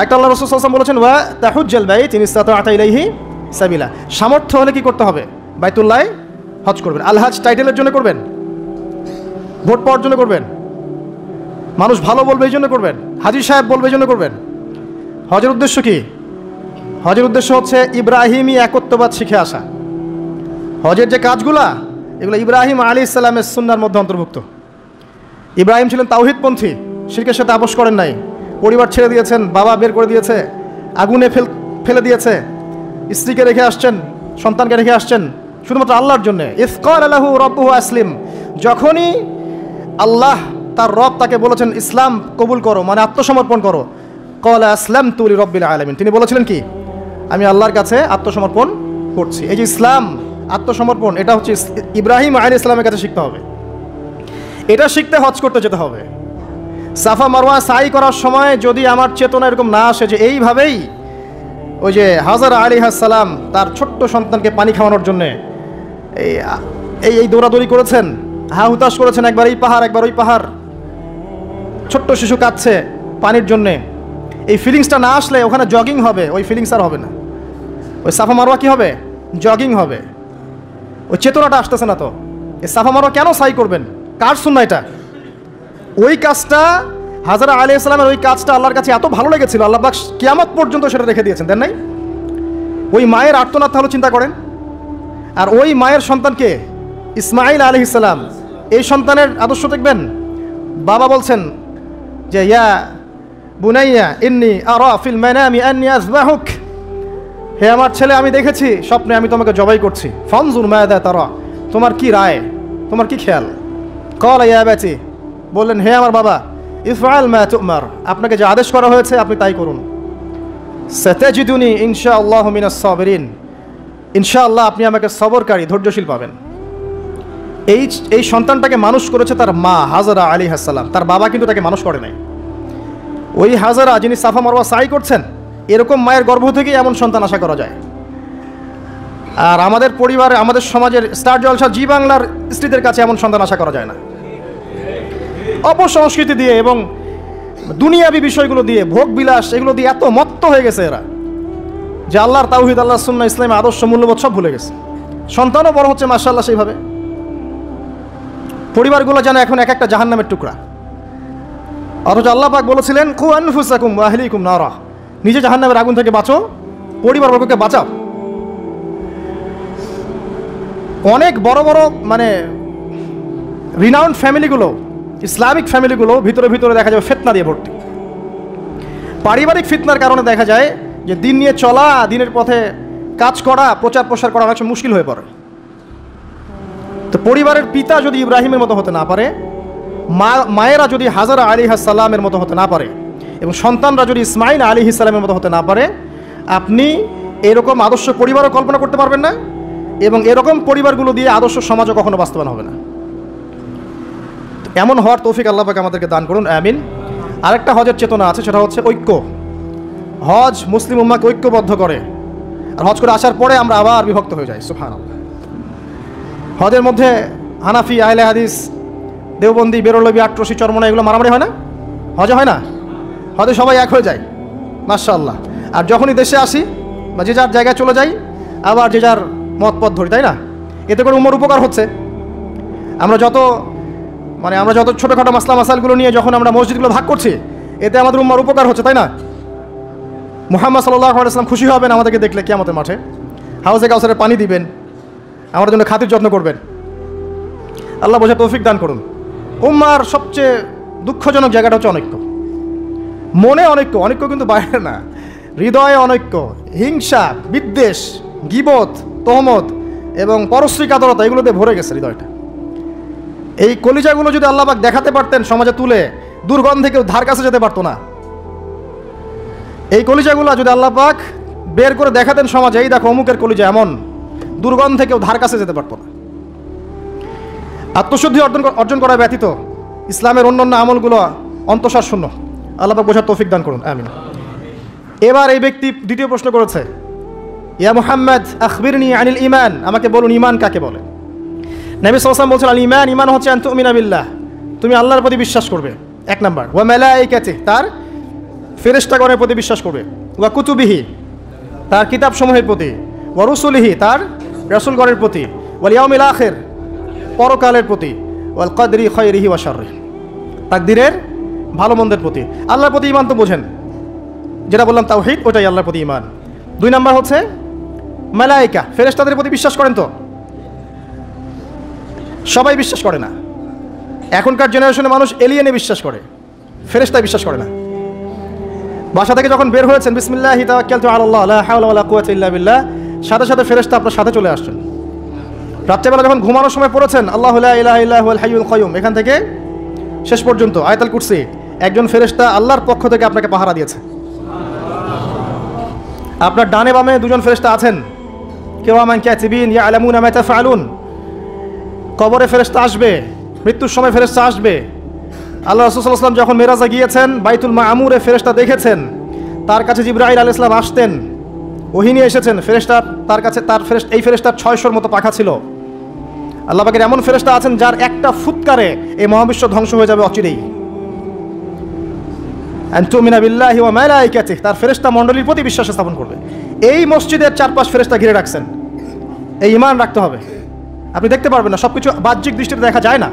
একটা আল্লাহ রাসূল সাল্লাল্লাহু আলাইহি ওয়াসাল্লাম বলেছেন ওয়া তাহুজ্জাল বাইত ইন ইসতাতা ইলাইহি সাবিলা, সামর্থ্য হলে কি করতে হবে? বাইতুল্লাহ হজ করবেন। আল হজ টাইটেলের জন্য করবেন? ভোট পাওয়ার জন্য করবেন? মানুষ ভালো বলবে এই জন্য করবেন? হাজী সাহেব বলবে এই জন্য করবেন? হজের উদ্দেশ্য কি? হজের উদ্দেশ্য হচ্ছে ইব্রাহিমী একত্ববাদ শিখে আসা। হজের যে কাজগুলা, এগুলো ইব্রাহিম আলাইহিস সালামের সুন্নাহর মধ্যে অন্তর্ভুক্ত। ইব্রাহিম ছিলেন তাওহীদপন্থী, শিরকের সাথে আপোষ করেন নাই, পরিবার ছেড়ে দিয়েছেন, বাবা বের করে দিয়েছে, আগুনে ফেলে দিয়েছে, স্ত্রীকে রেখে আসছেন, সন্তানকে রেখে আসছেন শুধুমাত্র আল্লাহর জন্যে। ইয ক্বালা লাহু রাব্বুহু আসলিম, যখনই আল্লাহ তার রব তাকে বলেছেন ইসলাম কবুল করো, মানে আত্মসমর্পণ করো, ক্বালা আসলামতু লিরাব্বিল আলামিন, তিনি বলেছিলেন কি? আমি আল্লাহর কাছে আত্মসমর্পণ করছি। এই যে ইসলাম, আত্মসমর্পণ, এটা হচ্ছে ইব্রাহিম আলাইহিস সালামের কাছে শিখতে হবে। এটা শিখতে হজ করতে যেতে হবে। সাফা মারওয়া সাই করার সময় যদি আমার চেতনা এরকম না আসে যে এইভাবেই ওই যে হাজারা আলাইহিস সালাম তার ছোট্ট সন্তানকে পানি খাওয়ানোর জন্যে এই দৌড়াদৌড়ি করেছেন, হা হুতাশ করেছেন, একবার এই পাহাড় একবার ওই পাহাড়, ছোট্ট শিশু কাঁদছে পানির জন্যে, এই ফিলিংসটা না আসলে ওখানে জগিং হবে, ওই ফিলিংস আর হবে না। ওই সাফা মারওয়া কি হবে? জগিং হবে। ওই চেতনাটা আসতেছে না। তো এই সাফা মারওয়া কেন সাই করবেন? কার সুন্নাহ এটা? ওই কাজটা হাজরা আলাইহিস সালামের, ওই কাজটা আল্লাহর কাছে এত ভালো লেগেছিল, আল্লাহ পাক কিয়ামত পর্যন্ত সেটা রেখে দিয়েছেন, দেন নাই? ওই মায়ের আর্তনাদ তাহলে চিন্তা করেন। আর ওই মায়ের সন্তানকে ইসমাঈল আলাইহিস সালাম, এই সন্তানের আদর্শ দেখবেন। বাবা বলছেন যে ইয়া বুনাইয়া ইন্নী আরা ফিল মানামি আন্নী আযবাহুক, হে আমার ছেলে আমি দেখেছি স্বপ্নে আমি তোমাকে জবাই করছি। ফানজুর মাযা তারা, তোমার কি রায়, তোমার কি খেয়াল? ক্বালা ইয়া আবাতি, বললেন হে আমার বাবা, ইফআল মা তুমার, আপনাকে যে আদেশ করা হয়েছে আপনি তাই করুন। সাতাজিদুনি ইনশাআল্লাহু মিনাস সাবিরিন, ইনশাআল্লাহ আপনি আমাকে সবরকারী ধৈর্যশীল পাবেন। এই সন্তানটাকে মানুষ করেছে তার মা হাজারা আলাইহিস সালাম, তার বাবা কিন্তু তাকে মানুষ করে নাই। ওই হাজারা যিনি সাফা মারওয়া সাই করছেন, এরকম মায়ের গর্ভ থেকেই এমন সন্তান আশা করা যায়। আর আমাদের পরিবারে, আমাদের সমাজের স্টার জলসা জি বাংলার স্ত্রীদের কাছে এমন সন্তান আশা করা যায় না। অপসংস্কৃতি দিয়ে এবং দুনিয়াবি বিষয়গুলো দিয়ে, ভোগ বিলাস এগুলো দিয়ে এত মত্ত হয়ে গেছে এরা, যে আল্লাহর তাওহীদ, আল্লাহর সুন্নাহ, ইসলামের আদর্শ, মূল্যবোধ সব ভুলে গেছে। সন্তানও বড় হচ্ছে মাশাআল্লাহ সেইভাবে। পরিবারগুলো যেন এখন এক একটা জাহান্নামের টুকরা। অথচ আল্লাহ পাক বলেছিলেন কু আনফুসাকুম ওয়া আহলিকুম নারা, নিজে জাহান্নামের আগুন থেকে বাঁচো, পরিবারবর্গকে বাঁচাও। অনেক বড় বড় মানে রিনাউন্ড ফ্যামিলিগুলো, ইসলামিক ফ্যামিলিগুলো ভিতরে ভিতরে দেখা যাবে ফিতনা দিয়ে ভর্তি। পারিবারিক ফিতনার কারণে দেখা যায় যে দিন নিয়ে চলা, দিনের পথে কাজ করা, প্রচার প্রসার করা অনেক মুশকিল হয়ে পড়ে। তো পরিবারের পিতা যদি ইব্রাহিমের মতো হতে না পারে, মায়েরা যদি হাজারা আলাইহিস সালামের মতো হতে না পারে, এবং সন্তানরা যদি ইসমাইল আলাইহিস সালামের মতো হতে না পারে, আপনি এরকম আদর্শ পরিবারও কল্পনা করতে পারবেন না, এবং এরকম পরিবারগুলো দিয়ে আদর্শ সমাজও কখনো বাস্তবায়ন হবে না। এমন হওয়ার তৌফিক আল্লাহ পাক আমাদেরকে দান করুন, আমিন। আরেকটা হজের চেতনা আছে, সেটা হচ্ছে ঐক্য। হজ মুসলিম উম্মাহকে ঐক্যবদ্ধ করে, আর হজ করে আসার পরে আমরা আবার বিভক্ত হয়ে যাই। সুবহানাল্লাহ। হজের মধ্যে হানাফি, আহলে হাদিস, দেওবন্দি, বেরলবি, আটরশি, চরমনা এগুলো মারামারি হয় না? হজে হয় না? হজে সবাই এক হয়ে যায় মাশাআল্লাহ। আর যখনই দেশে আসি বা যে যার জায়গায় চলে যাই, আবার যে যার মত পথ ধরি, তাই না? এতে করে উম্মার উপকার হচ্ছে। আমরা যত ছোটোখাটো মাসলা মাসালগুলো নিয়ে যখন আমরা মসজিদগুলো ভাগ করছি, এতে আমাদের উম্মার উপকার হচ্ছে, তাই না? মুহাম্মদ সাল্লাল্লাহু আলাইহি ওয়াসাল্লাম খুশি হবেন আমাদেরকে দেখলে, কিয়ামতের মাঠে হাউজে কাউসারে পানি দিবেন, আমাদের জন্য খাতির যত্ন করবেন। আল্লাহ বোঝার তৌফিক দান করুন। উম্মার সবচেয়ে দুঃখজনক জায়গাটা হচ্ছে অনৈক্য। মনে অনৈক্য কিন্তু বাইরে না, হৃদয়ে অনৈক্য, হিংসা, বিদ্বেষ, গীবত, তহমত এবং পরশ্রী কাতরতা এগুলো দিয়ে ভরে গেছে হৃদয়টা। এই কলিজাগুলো যদি আল্লাহ পাক দেখাতে পারতেন সমাজে তুলে, দুর্গন্ধে কেউ ধার কাছে যেতে পারতো না। এই কলিজাগুলো যদি আল্লাহ পাক বের করে দেখাতেন সমাজে, এই দেখো অমুকের কলিজা এমন, দুর্গন্ধে কেউ ধার কাছে যেতে পারতো না। আত্মশুদ্ধি অর্জন করা ব্যতীত ইসলামের অন্যান্য আমলগুলো অন্তঃসার শূন্য। আল্লাহ পাক বোঝার তৌফিক দান করুন, আমিন। এবার এই ব্যক্তি দ্বিতীয় প্রশ্ন করেছে, ইয়া মুহাম্মদ আখবিরনি আনিল ঈমান, আমাকে বলুন ঈমান কাকে বলে? নবী সাল্লাল্লাহু আলাইহি ওয়াসাল্লাম বলছেন, আল ঈমান, ঈমান হচ্ছে আন তুমিনা বিল্লাহ, তুমি আল্লাহর প্রতি বিশ্বাস করবে, এক নাম্বার। ওয়া মালাইকাতিহি, তার ফেরেশতাগণের প্রতি বিশ্বাস করবে। ওয়া কুতুবিহি, তার কিতাবসমূহের প্রতি। ওয়া রুসুলিহি, তার রাসূলগণের প্রতি। ওয়াল ইয়াউমিল আখির, পরকালের প্রতি। ওয়াল কদরি খায়রিহি ওয়া শাররিহি, তাকদীরের ভালো মন্দের প্রতি। আল্লাহর প্রতি ঈমান তো বোঝেন, যেটা বললাম তাওহীদ, ওটাই আল্লাহর প্রতি ঈমান। দুই নাম্বার হচ্ছে মালায়েকা, ফেরেশতাদের প্রতি বিশ্বাস করেন তো? সবাই বিশ্বাস করে না। এখনকার জেনারেশনে মানুষ এলিয়েনে বিশ্বাস করে, ফেরেশতায় বিশ্বাস করে না। বাসা থেকে যখন বের হয়েছেন, বিসমিল্লাহি তাওয়াক্কালতু আলাল্লাহ লা হাওলা ওয়ালা কুওয়াতা ইল্লা বিল্লাহ, সাথে সাথে ফেরেশতা আপনার সাথে চলে আসছেন। রাত্রেবেলা যখন ঘুমানোর সময় পড়েছেন আল্লাহু লা ইলাহা ইল্লা হুয়াল হাইয়ুল কাইয়ুম, এখান থেকে শেষ পর্যন্ত আয়াতুল কুরসি, একজন ফেরেশতা আল্লাহর পক্ষ থেকে আপনাকে পাহারা দিয়েছে। আপনার ডানে বামে দুজন ফেরেশতা আছেন, কিরামান কাতিবিন ইয়ালামুনা মা তাফআলুন। কবরে ফেরেশতা আসবে, মৃত্যুর সময় ফেরেশতা আসবে। আল্লাহ রাসূল সাল্লাল্লাহু আলাইহি ওয়াসাল্লাম যখন মেরাজে গিয়েছেন, বাইতুল মামুরে ফেরেশতা দেখেছেন, তার কাছে জিবরাইল আলাইহিস সালাম আসতেন, ওহী নিয়ে এসেছেন। ফেরেশতা তার কাছে, এই ফেরেশতার 600-র মতো পাখা ছিল। আল্লাহ পাকের এমন ফেরেশতা আছেন যার একটা ফুৎকারে এই মহাবিশ্ব ধ্বংস হয়ে যাবে অচিরেই। আন তুমিনা বিল্লাহি ওয়া মালাইকাতিহি, তার ফেরেশতা মণ্ডলীর প্রতি বিশ্বাস স্থাপন করবে। এই মসজিদের চারপাশ ফেরেশতা ঘিরে রাখছেন, এই ঈমান রাখতে হবে। আপনি দেখতে পারবেন না, সবকিছু বাহ্যিক দৃষ্টিতে দেখা যায় না।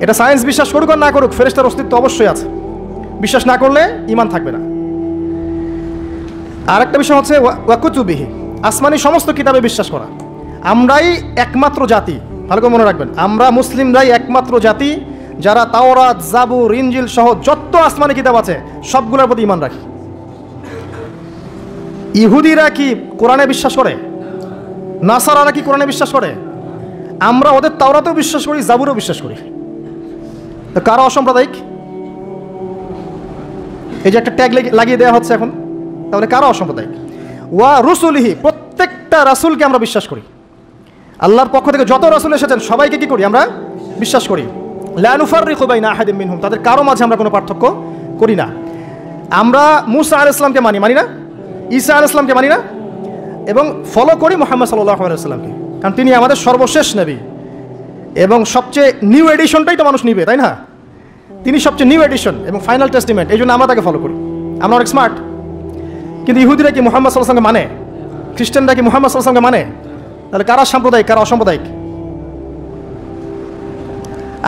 এটা সায়েন্স বিশ্বাস করুক আর না করুক, ফেরেশতার অস্তিত্ব অবশ্যই আছে। বিশ্বাস না করলে ঈমান থাকবে না। আর একটা বিষয় হচ্ছে ওয়া কুতুবিহি, আসমানি সমস্ত কিতাবে বিশ্বাস করা। আমরাই একমাত্র জাতি, ভালো করে মনে রাখবেন, আমরা মুসলিমরাই একমাত্র জাতি যারা তাওরাত, জাবুর, ইনজিল সহ যত আসমানি কিতাব আছে সবগুলোর প্রতি ঈমান রাখি। ইহুদিরা কি কোরআনে বিশ্বাস করে? নাসারারা কি কোরআনে বিশ্বাস করে? আমরা ওদের তাওরাতেও বিশ্বাস করি, জাবুরেও বিশ্বাস করি। তো কারা অসাম্প্রদায়িক? এই যে একটা ট্যাগ লাগিয়ে দেওয়া হচ্ছে এখন, তাহলে কারা অসাম্প্রদায়িক? ওয়া রুসুলিহি, প্রত্যেকটা রাসূলকে আমরা বিশ্বাস করি। আল্লাহর পক্ষ থেকে যত রাসূল এসেছেন সবাইকে কি করি? আমরা বিশ্বাস করি। লা নুফাররিকু বাইনা আহাদিন মিনহুম, তাদের কারো মাঝে আমরা কোনো পার্থক্য করি না। আমরা মূসা আলাইহিস সালামকে মানি না, ঈসা আলাইহিস সালামকে মানি না, এবং ফলো করি মুহাম্মদ সাল্লাল্লাহু আলাইহি ওয়াসাল্লামকে, কারণ তিনি আমাদের সর্বশেষ নবী এবং সবচেয়ে নিউ এডিশনটাই তো মানুষ নিবে, তাই না? তিনি সবচেয়ে নিউ এডিশন এবং ফাইনাল টেস্টিমেন্ট, এই জন্য আমরা তাকে ফলো করি। আমরা অনেক স্মার্ট। কিন্তু ইহুদিরা কি মুহাম্মদ সাল্লাল্লাহু আলাইহি ওয়াসাল্লামকে মানে? খ্রিস্টানরা কি মুহাম্মদ সাল্লাল্লাহু আলাইহি ওয়াসাল্লামকে মানে? তাহলে কারা সাম্প্রদায়িক, কারা অসাম্প্রদায়িক?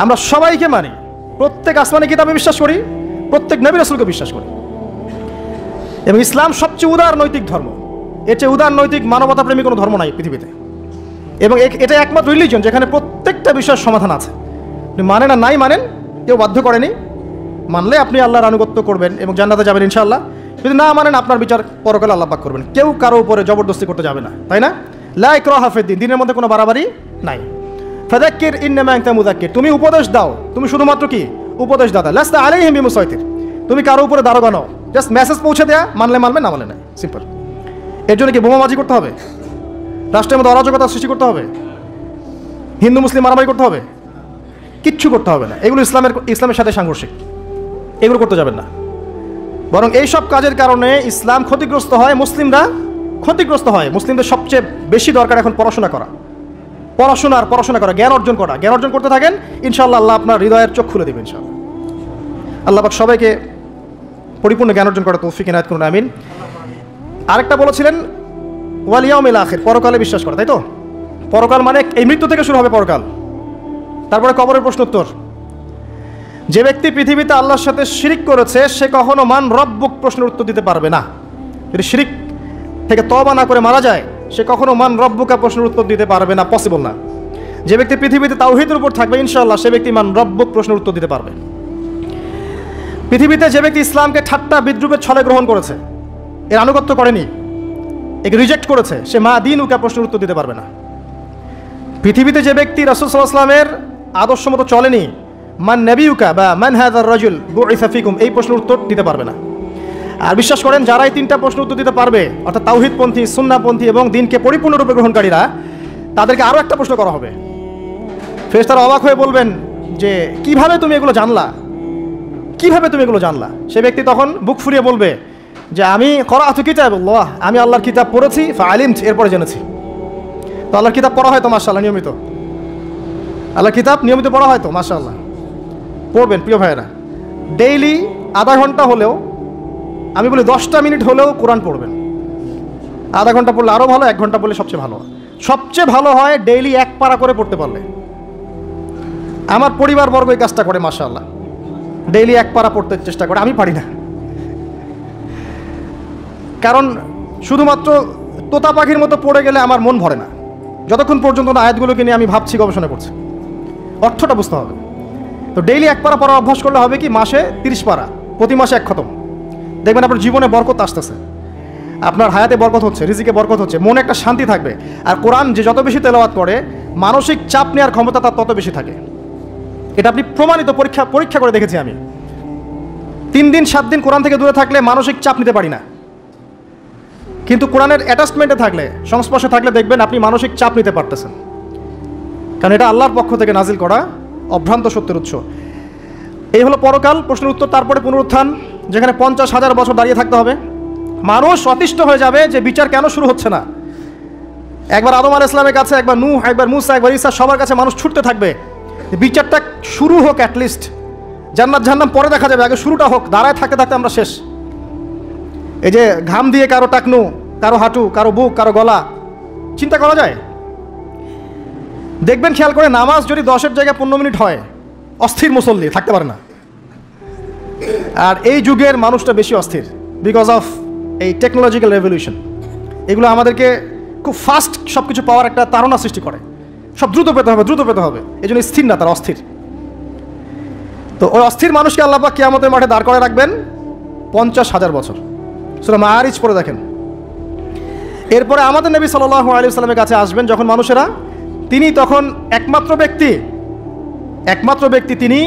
আমরা সবাইকে মানি, প্রত্যেক আসমানি কিতাবে বিশ্বাস করি, প্রত্যেক নবী রাসূলকে বিশ্বাস করি। এবং ইসলাম সবচেয়ে উদার নৈতিক ধর্ম। এর চেয়ে উদার নৈতিক মানবতাপ্রেমী কোনো ধর্ম নাই পৃথিবীতে। এবং এটা একমাত্র রিলিজন যেখানে প্রত্যেকটা বিষয়ের সমাধান আছে। আপনি মানেন আর নাই মানেন, কেউ বাধ্য করেনি। মানলে আপনি আল্লাহর আনুগত্য করবেন এবং জান্নাতে যাবেন ইনশাআল্লাহ। যদি না মানেন আপনার বিচার পরকালে আল্লাহ পাক করবেন। কেউ কারো উপরে জবরদস্তি করতে যাবে না, তাই না? লা ইকরাহা ফিদ্দিন, দিনের মধ্যে কোনো বাড়াবাড়ি নাই। ফাযাক্কির ইন্নামা আনতা মুযাক্কির, তুমি উপদেশ দাও, তুমি শুধুমাত্র কি উপদেশ দাতা। লাস্তা আলাইহিম বিমুসাইতির, তুমি কারো উপরে দারোগা নও, জাস্ট মেসেজ পৌঁছে দেয়া, মানলে মানবে, না মানলে না, সিম্পল। এর জন্য কি বোমাবাজি করতে হবে? রাষ্ট্রের মধ্যে অরাজকতা সৃষ্টি করতে হবে? হিন্দু মুসলিম মারামারি করতে হবে? কিচ্ছু করতে হবে না। এগুলো ইসলামের সাথে সাংঘর্ষিক, এগুলো করতে যাবেন না। বরং এইসব কাজের কারণে ইসলাম ক্ষতিগ্রস্ত হয়, মুসলিমরা ক্ষতিগ্রস্ত হয়। মুসলিমদের সবচেয়ে বেশি দরকার এখন পড়াশোনা করা, পড়াশোনা করা, জ্ঞান অর্জন করা। জ্ঞান অর্জন করতে থাকেন, ইনশাআল্লাহ আল্লাহ আপনার হৃদয়ের চোখ খুলে দেবেন ইনশাআল্লাহ। আল্লাহ পাক সবাইকে পরিপূর্ণ জ্ঞান অর্জন করার তৌফিক ইনায়াত করুন, আমিন। আরেকটা বলেছিলেন ওয়াল ইয়াউমিল আখির, পরকালে বিশ্বাস করা, তাই তো? পরকাল মানে এই মৃত্যু থেকে শুরু হবে পরকাল, তারপরে কবরের প্রশ্ন উত্তর। যে ব্যক্তি পৃথিবীতে আল্লাহর সাথে শিরিক করেছে সে কখনো মান রব্বুক প্রশ্নের উত্তর দিতে পারবে না। যদি শিরিক থেকে তওবা না করে মারা যায় সে কখনো মান রব্বুকা প্রশ্নের উত্তর দিতে পারবে না, পসিবল না। যে ব্যক্তি পৃথিবীতে তাওহীদের উপর থাকবে ইনশাআল্লাহ সে ব্যক্তি মান রব্বুক প্রশ্নের উত্তর দিতে পারবে। পৃথিবীতে যে ব্যক্তি ইসলামকে ঠাট্টা বিদ্রুপের ছলে গ্রহণ করেছে, এর আনুগত্য করেনি, একে রিজেক্ট করেছে, সে মা দিনুকা প্রশ্নের উত্তর দিতে পারবে না। পৃথিবীতে যে ব্যক্তি রাসূল সাল্লাল্লাহু আলাইহি ওয়াসাল্লামের আদর্শ মতো চলেনি, মান নবিয়ুকা বা মান হাযার রাজুল বুইসা ফিকুম, এই প্রশ্নের উত্তর দিতে পারবে না। আর বিশ্বাস করেন যারা এই তিনটা প্রশ্নের উত্তর দিতে পারবে, অর্থাৎ তাওহীদপন্থী, সুন্নাহপন্থী এবং দিনকে পরিপূর্ণরূপে গ্রহণকারীরা, তাদেরকে আরও একটা প্রশ্ন করা হবে। ফেরেশতারা অবাক হয়ে বলবেন যে কিভাবে তুমি এগুলো জানলা, কিভাবে তুমি এগুলো জানলা? সে ব্যক্তি তখন বুক ফুরিয়ে বলবে যে আমি করাআতু কিতাবাল্লাহ, আমি আল্লাহর কিতাব পড়েছি, ফাআলিমতু, এরপরে জেনেছি। তো আল্লাহর কিতাব পড়া হয় তো মাশাআল্লাহ নিয়মিত, আল্লাহর কিতাব নিয়মিত পড়া হয় তো মাশাআল্লাহ, পড়বেন প্রিয় ভাইয়েরা। ডেইলি আধা ঘন্টা হলেও, আমি বলি 10টা মিনিট হলেও কোরআন পড়বেন। আধা ঘন্টা পড়লে আরও ভালো, 1 ঘন্টা পড়লে সবচেয়ে ভালো। সবচেয়ে ভালো হয় ডেইলি 1 পারা করে পড়তে পারলে। আমার পরিবারবর্গ এই কাজটা করে মাশাআল্লাহ, ডেইলি 1 পারা পড়তে চেষ্টা করে, আমি পারি না। কারণ শুধুমাত্র তোতা পাখির মতো পড়ে গেলে আমার মন ভরে না, যতক্ষণ পর্যন্ত না আয়াতগুলোকে নিয়ে আমি ভাবছি, গবেষণা করছি, অর্থটা বুঝতে হবে। তো ডেইলি 1 পারা পড়ার অভ্যাস করলে হবে কি, মাসে 30 পারা, প্রতি মাসে 1 খতম। দেখবেন আপনার জীবনে বরকত আসতেছে, আপনার হায়াতে বরকত হচ্ছে, রিজিকে বরকত হচ্ছে, মনে একটা শান্তি থাকবে। আর কোরআন যে যত বেশি তেলাওয়াত করে মানসিক চাপ নেওয়ার ক্ষমতা তার তত বেশি থাকে। এটা আপনি প্রমাণিত, পরীক্ষা করে দেখেছি আমি। 3 দিন 7 দিন কোরআন থেকে দূরে থাকলে মানসিক চাপ নিতে পারি না, কিন্তু কোরআনের অ্যাটাচমেন্টে থাকলে, সংস্পর্শে থাকলে দেখবেন আপনি মানসিক চাপ নিতে পারতেছেন, কারণ এটা আল্লাহর পক্ষ থেকে নাজিল করা অভ্রান্ত সত্যের উৎস। এই হলো পরকাল, প্রশ্নের উত্তর। তারপরে পুনরুত্থান, যেখানে 50,000 বছর দাঁড়িয়ে থাকতে হবে। মানুষ অতিষ্ঠ হয়ে যাবে যে বিচার কেন শুরু হচ্ছে না। একবার আদম আলাইহিস সালামের কাছে, একবার নূহ, একবার মুসা, একবার ঈসা, সবার কাছে মানুষ ছুটতে থাকবে, বিচারটা শুরু হোক, অ্যাটলিস্ট জান্নাত জাহান্নাম পরে দেখা যাবে, আগে শুরুটা হোক। দাঁড়ায় থাকতে থাকতে আমরা শেষ। এই যে ঘাম দিয়ে কারো টাকনু, কারো হাঁটু, কারো বুক, কারো গলা, চিন্তা করা যায়? দেখবেন খেয়াল করে, নামাজ যদি 10-এর জায়গায় 15 মিনিট হয়, অস্থির মুসল্লি থাকতে পারে না। আর এই যুগের মানুষটা বেশি অস্থির, বিকজ অফ এই টেকনোলজিক্যাল রেভলিউশন। এগুলো আমাদেরকে খুব ফাস্ট সব কিছু পাওয়ার একটা তাড়না সৃষ্টি করে, সব দ্রুত পেতে হবে, দ্রুত পেতে হবে। এই জন্য স্থির না, তারা অস্থির। তো ওই অস্থির মানুষকে আল্লাহ পাক কিয়ামতের মাঠে দাঁড় করে রাখবেন 50,000 বছর। সূরা মাআরিজ পড়ে দেখেন। এরপরে আমাদের নবী সাল্লাল্লাহু আলাইহি ওয়াসাল্লামের কাছে আসবেন যখন মানুষেরা, তিনি তখন একমাত্র ব্যক্তি তিনি,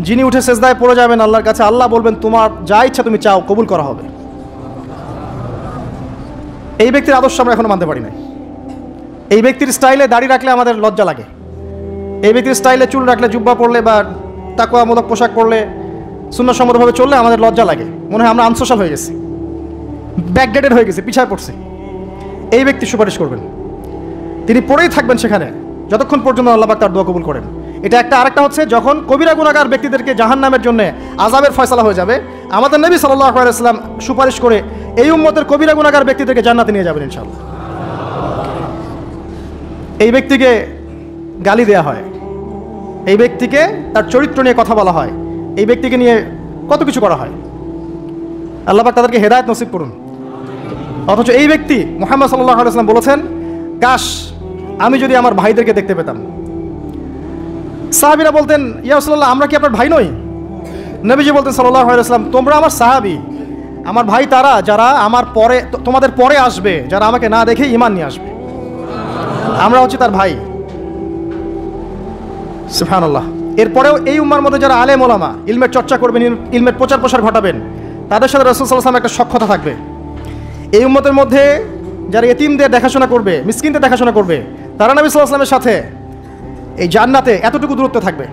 যিনি উঠে সেজদায় পড়ে যাবেন আল্লাহর কাছে। আল্লাহ বলবেন তোমার যা ইচ্ছা তুমি চাও কবুল করা হবে। এই ব্যক্তির আদর্শ আমরা এখনো মানতে পারি নাই। এই ব্যক্তির স্টাইলে দাড়ি রাখলে আমাদের লজ্জা লাগে, এই ব্যক্তির স্টাইলে চুল রাখলে, জুব্বা পরলে বা তাকওয়ামূলক পোশাক পরলে, সুন্নাহসম্মতভাবে চললে আমাদের লজ্জা লাগে, মনে হয় আমরা আনসোশাল হয়ে গেছি, ব্যাকডেটেড হয়ে গেছি, পিছায় পড়ছি। এই ব্যক্তি সুপারিশ করবেন, তিনি পড়েই থাকবেন সেখানে যতক্ষণ পর্যন্ত আল্লাহ পাক তার দোয়া কবুল করেন। এটা একটা। আরেকটা হচ্ছে যখন কবিরা গুনাহগার ব্যক্তিদেরকে জাহান্নামের জন্য আযাবের ফয়সালা হয়ে যাবে, আমাদের নবী সাল্লাল্লাহু আলাইহি ওয়াসাল্লাম সুপারিশ করে এই উম্মতের কবিরা গুনাহগার ব্যক্তিদেরকে জান্নাতে নিয়ে যাবেন ইনশাআল্লাহ। এই ব্যক্তিকে গালি দেয়া হয়, এই ব্যক্তিকে তার চরিত্র নিয়ে কথা বলা হয়, এই ব্যক্তিকে নিয়ে কত কিছু করা হয়। আল্লাহ পাক তাদেরকে হেদায়েত নসিব করুন। অথচ এই ব্যক্তি মুহাম্মদ সাল্লাল্লাহু আলাইহি ওয়াসাল্লাম বলেছেন, কাশ আমি যদি আমার ভাইদেরকে দেখতে পেতাম। সাহাবীরা বলতেন, ইয়া রাসূলুল্লাহ আমরা কি আপনার ভাই নই? নবীজি বলতেন সাল্লাল্লাহু আলাইহি ওয়াসাল্লাম, তোমরা আমার সাহাবী, আমার ভাই তারা যারা আমার পরে, তোমাদের পরে আসবে, যারা আমাকে না দেখে ঈমান নিয়ে আসবে, আমরা হচ্ছে তার ভাই। সুবহানাল্লাহ। এরপরেও এই উম্মার মধ্যে যারা আলেম ওলামা, ইলমের চর্চা করবেন, ইলমের প্রচার প্রসার ঘটাবেন, তাদের সাথে রাসূল সাল্লাল্লাহু আলাইহি ওয়াসাল্লাম একটা সখ্যতা থাকবে। এই উম্মতের মধ্যে যারা এতিমদের দেখাশোনা করবে, মিসকিনদের দেখাশোনা করবে, তারা নবী সাল্লাল্লাহু আলাইহি ওয়াসাল্লামের সাথে এই জান্নাতে এতটুকু দূরত্ব থাকবে।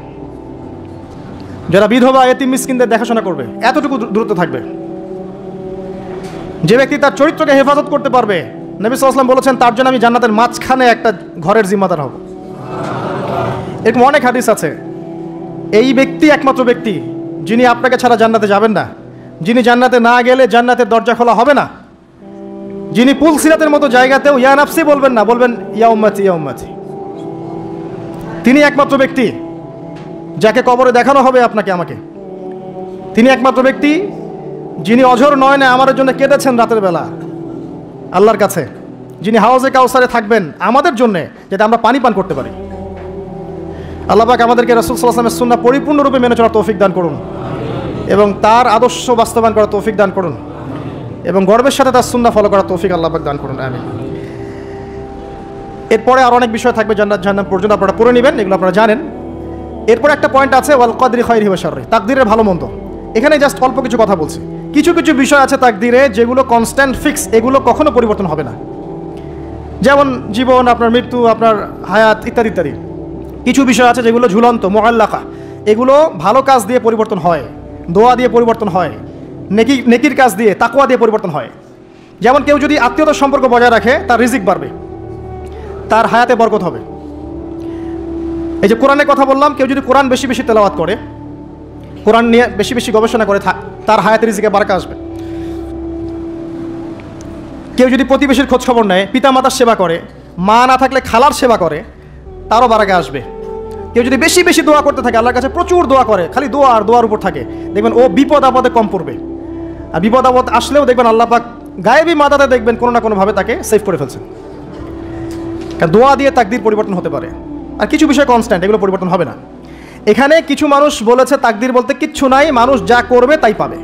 যারা বিধবা এতিম মিসকিনদের দেখাশোনা করবে, এতটুকু দূরত্ব থাকবে। যে ব্যক্তি তার চরিত্রকে হেফাজত করতে পারবে, নবী সাল্লাল্লাহু আলাইহি ওয়াসাল্লাম বলেছেন তার জন্য আমি জান্নাতের মাঝখানে একটা ঘরের জিম্মাদার হব। এরকম অনেক হাদিস আছে। এই ব্যক্তি একমাত্র ব্যক্তি যিনি আপনাকে ছাড়া জান্নাতে যাবেন না, যিনি জান্নাতে না গেলে জান্নাতের দরজা খোলা হবে না, যিনি পুল সিরাতের মতো জায়গাতেও ইয়া নাফসি বলবেন না, বলবেন ইয়া উম্মতি ইয়া উম্মতি। তিনি একমাত্র ব্যক্তি যাকে কবরে দেখানো হবে আপনাকে আমাকে। তিনি একমাত্র ব্যক্তি যিনি অঝর নয়নে আমার জন্য কেঁদেছেন রাতের বেলা আল্লাহর কাছে, যিনি হাউজে কাউসারে থাকবেন আমাদের জন্য, যাতে আমরা পানি পান করতে পারি। আল্লাহ পাক আমাদেরকে রাসূল সাল্লাল্লাহু আলাইহি ওয়াসাল্লামের সুন্নাহ পরিপূর্ণরূপে মেনে চলার তৌফিক দান করুন এবং তার আদর্শ বাস্তবায়ন করার তৌফিক দান করুন এবং গর্বের সাথে তার সুন্নাহ ফলো করার তৌফিক আল্লাহ পাক দান করুন। আমিন। এরপরে আর অনেক বিষয় থাকবে জান্নাত জাহান্নাম পর্যন্ত, আপনারা পড়ে নেবেন, এগুলো আপনারা জানেন। এরপরে একটা পয়েন্ট আছে, ওয়াল কদরি খায়রিহি ওয়া শাররিহি, তাকদীরের ভালো মন্দ। এখানে জাস্ট অল্প কিছু কথা বলছি। কিছু কিছু বিষয় আছে তাকদীরে যেগুলো কনস্ট্যান্ট ফিক্স, এগুলো কখনো পরিবর্তন হবে না। যেমন জীবন, আপনার মৃত্যু, আপনার হায়াত ইত্যাদি ইত্যাদি। কিছু বিষয় আছে যেগুলো ঝুলন্ত, মুআল্লাকা, এগুলো ভালো কাজ দিয়ে পরিবর্তন হয়, দোয়া দিয়ে পরিবর্তন হয়, নেকির কাজ দিয়ে, তাকওয়া দিয়ে পরিবর্তন হয়। যেমন কেউ যদি আত্মীয়তার সম্পর্ক বজায় রাখে, তার রিজিক বাড়বে, তার হায়াতে বরকত হবে। এই যে কোরআনের কথা বললাম, কেউ যদি কোরআন বেশি বেশি তেলাওয়াত করে, কোরআন নিয়ে বেশি বেশি গবেষণা করে, তার হায়াতে রিজিকে বারাকা আসবে। কেউ যদি প্রতিবেশীর খোঁজ খবর নেয়, পিতামাতার সেবা করে, মা না থাকলে খালার সেবা করে, তারও বারাকা আসবে। কেউ যদি বেশি বেশি দোয়া করতে থাকে, আল্লাহর কাছে প্রচুর দোয়া করে, খালি দোয়া আর দোয়ার উপর থাকে, দেখবেন ও বিপদ আপদে কম পড়বে। আর বিপদ আপদ আসলেও দেখবেন আল্লাহ পাক গায়েবী মাদাতে দেখবেন কোনো না কোনোভাবে তাকে সেভ করে ফেলছেন। কারণ দোয়া দিয়ে তাকদীর পরিবর্তন হতে পারে। আর কিছু বিষয় কনস্ট্যান্ট, এগুলো পরিবর্তন হবে না। এখানে কিছু মানুষ বলেছে তাকদীর বলতে কিচ্ছু নাই, মানুষ যা করবে তাই পাবে।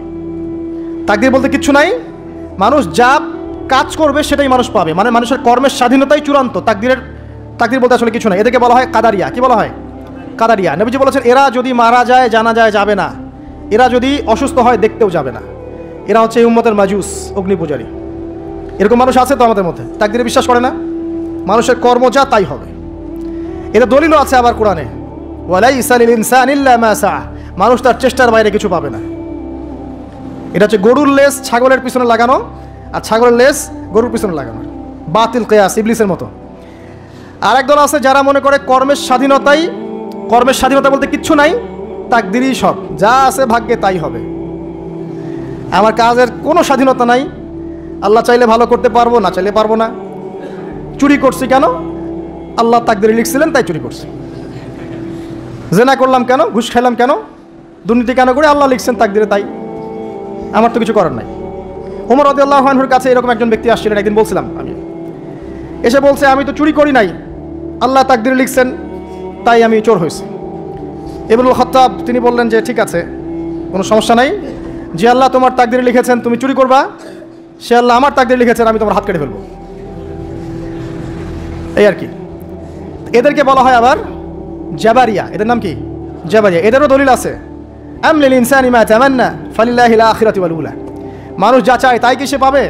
তাকদীর বলতে কিচ্ছু নাই, মানুষ যা কাজ করবে সেটাই মানুষ পাবে, মানে মানুষের কর্মের স্বাধীনতাই চূড়ান্ত। তাকদীর বলতে আসলে কিছু নাই। এদেরকে বলা হয় কাদারিয়া। কি বলা হয়? কাদারিয়া। নবীজি বলেছেন এরা যদি মারা যায় জানা যায় যাবে না, এরা যদি অসুস্থ হয় দেখতেও যাবে না, এরা হচ্ছে এই উম্মতের মাজুস, অগ্নি পূজারী। এরকম মানুষ আছে তো আমাদের মধ্যে, তাকদীরে বিশ্বাস করে না, মানুষের কর্ম যা তাই হবে। এটা দলিলও আছে আবার কোরআনে, ওয়ালাইসা লিল ইনসানি ইল্লা মা সা, মানুষ তার চেষ্টার বাইরে কিছু পাবে না। এটা হচ্ছে গরুর লেজ ছাগলের পিছনে লাগানো, আর ছাগলের লেজ গরুর পিছনে লাগানো, বাতিল কিয়াস, ইবলিসের মতো। আর একদল আছে যারা মনে করে কর্মের স্বাধীনতা বলতে কিচ্ছু নাই, তাকদীরই সব, যা আছে ভাগ্যে তাই হবে। আমার কাজের কোনো স্বাধীনতা নাই, আল্লাহ চাইলে ভালো করতে পারবো, না চাইলে পারবো না। চুরি করছি কেন? আল্লাহ তাকদীরে লিখছিলেন তাই চুরি করছি। জেনা করলাম কেন? ঘুষ খাইলাম কেন? দুর্নীতি কেন করে? আল্লাহ লিখছেন তাকদীরে তাই, আমার তো কিছু করার নাই। ওমর রাদিয়াল্লাহু আনহুর কাছে এরকম একজন ব্যক্তি আসছিলেন, একদিন বলছিলাম আমি, এসে বলছে আমি তো চুরি করি নাই, আল্লাহ তাকদীরে লিখছেন তাই আমি চোর হয়েছি। ইবনুল খাত্তাব তিনি বললেন যে ঠিক আছে, কোনো সমস্যা নাই, যে আল্লাহ তোমার তাকদীরে লিখেছেন তুমি চুরি করবা, সে আল্লাহ আমার তাকদীরে লিখেছেন আমি তোমার হাত কেটে ফেলবো, এই আর কি। এদেরকে বলা হয় আবার জাবারিয়া। এদের নাম কি? জাবারিয়া। এদেরও দলিল আছে, আম লিল ইনসানি মা তামান্না ফালিল্লাহিল আখিরাতু ওয়াল উলা। মানুষ যা চায় তাই কি সে পাবে?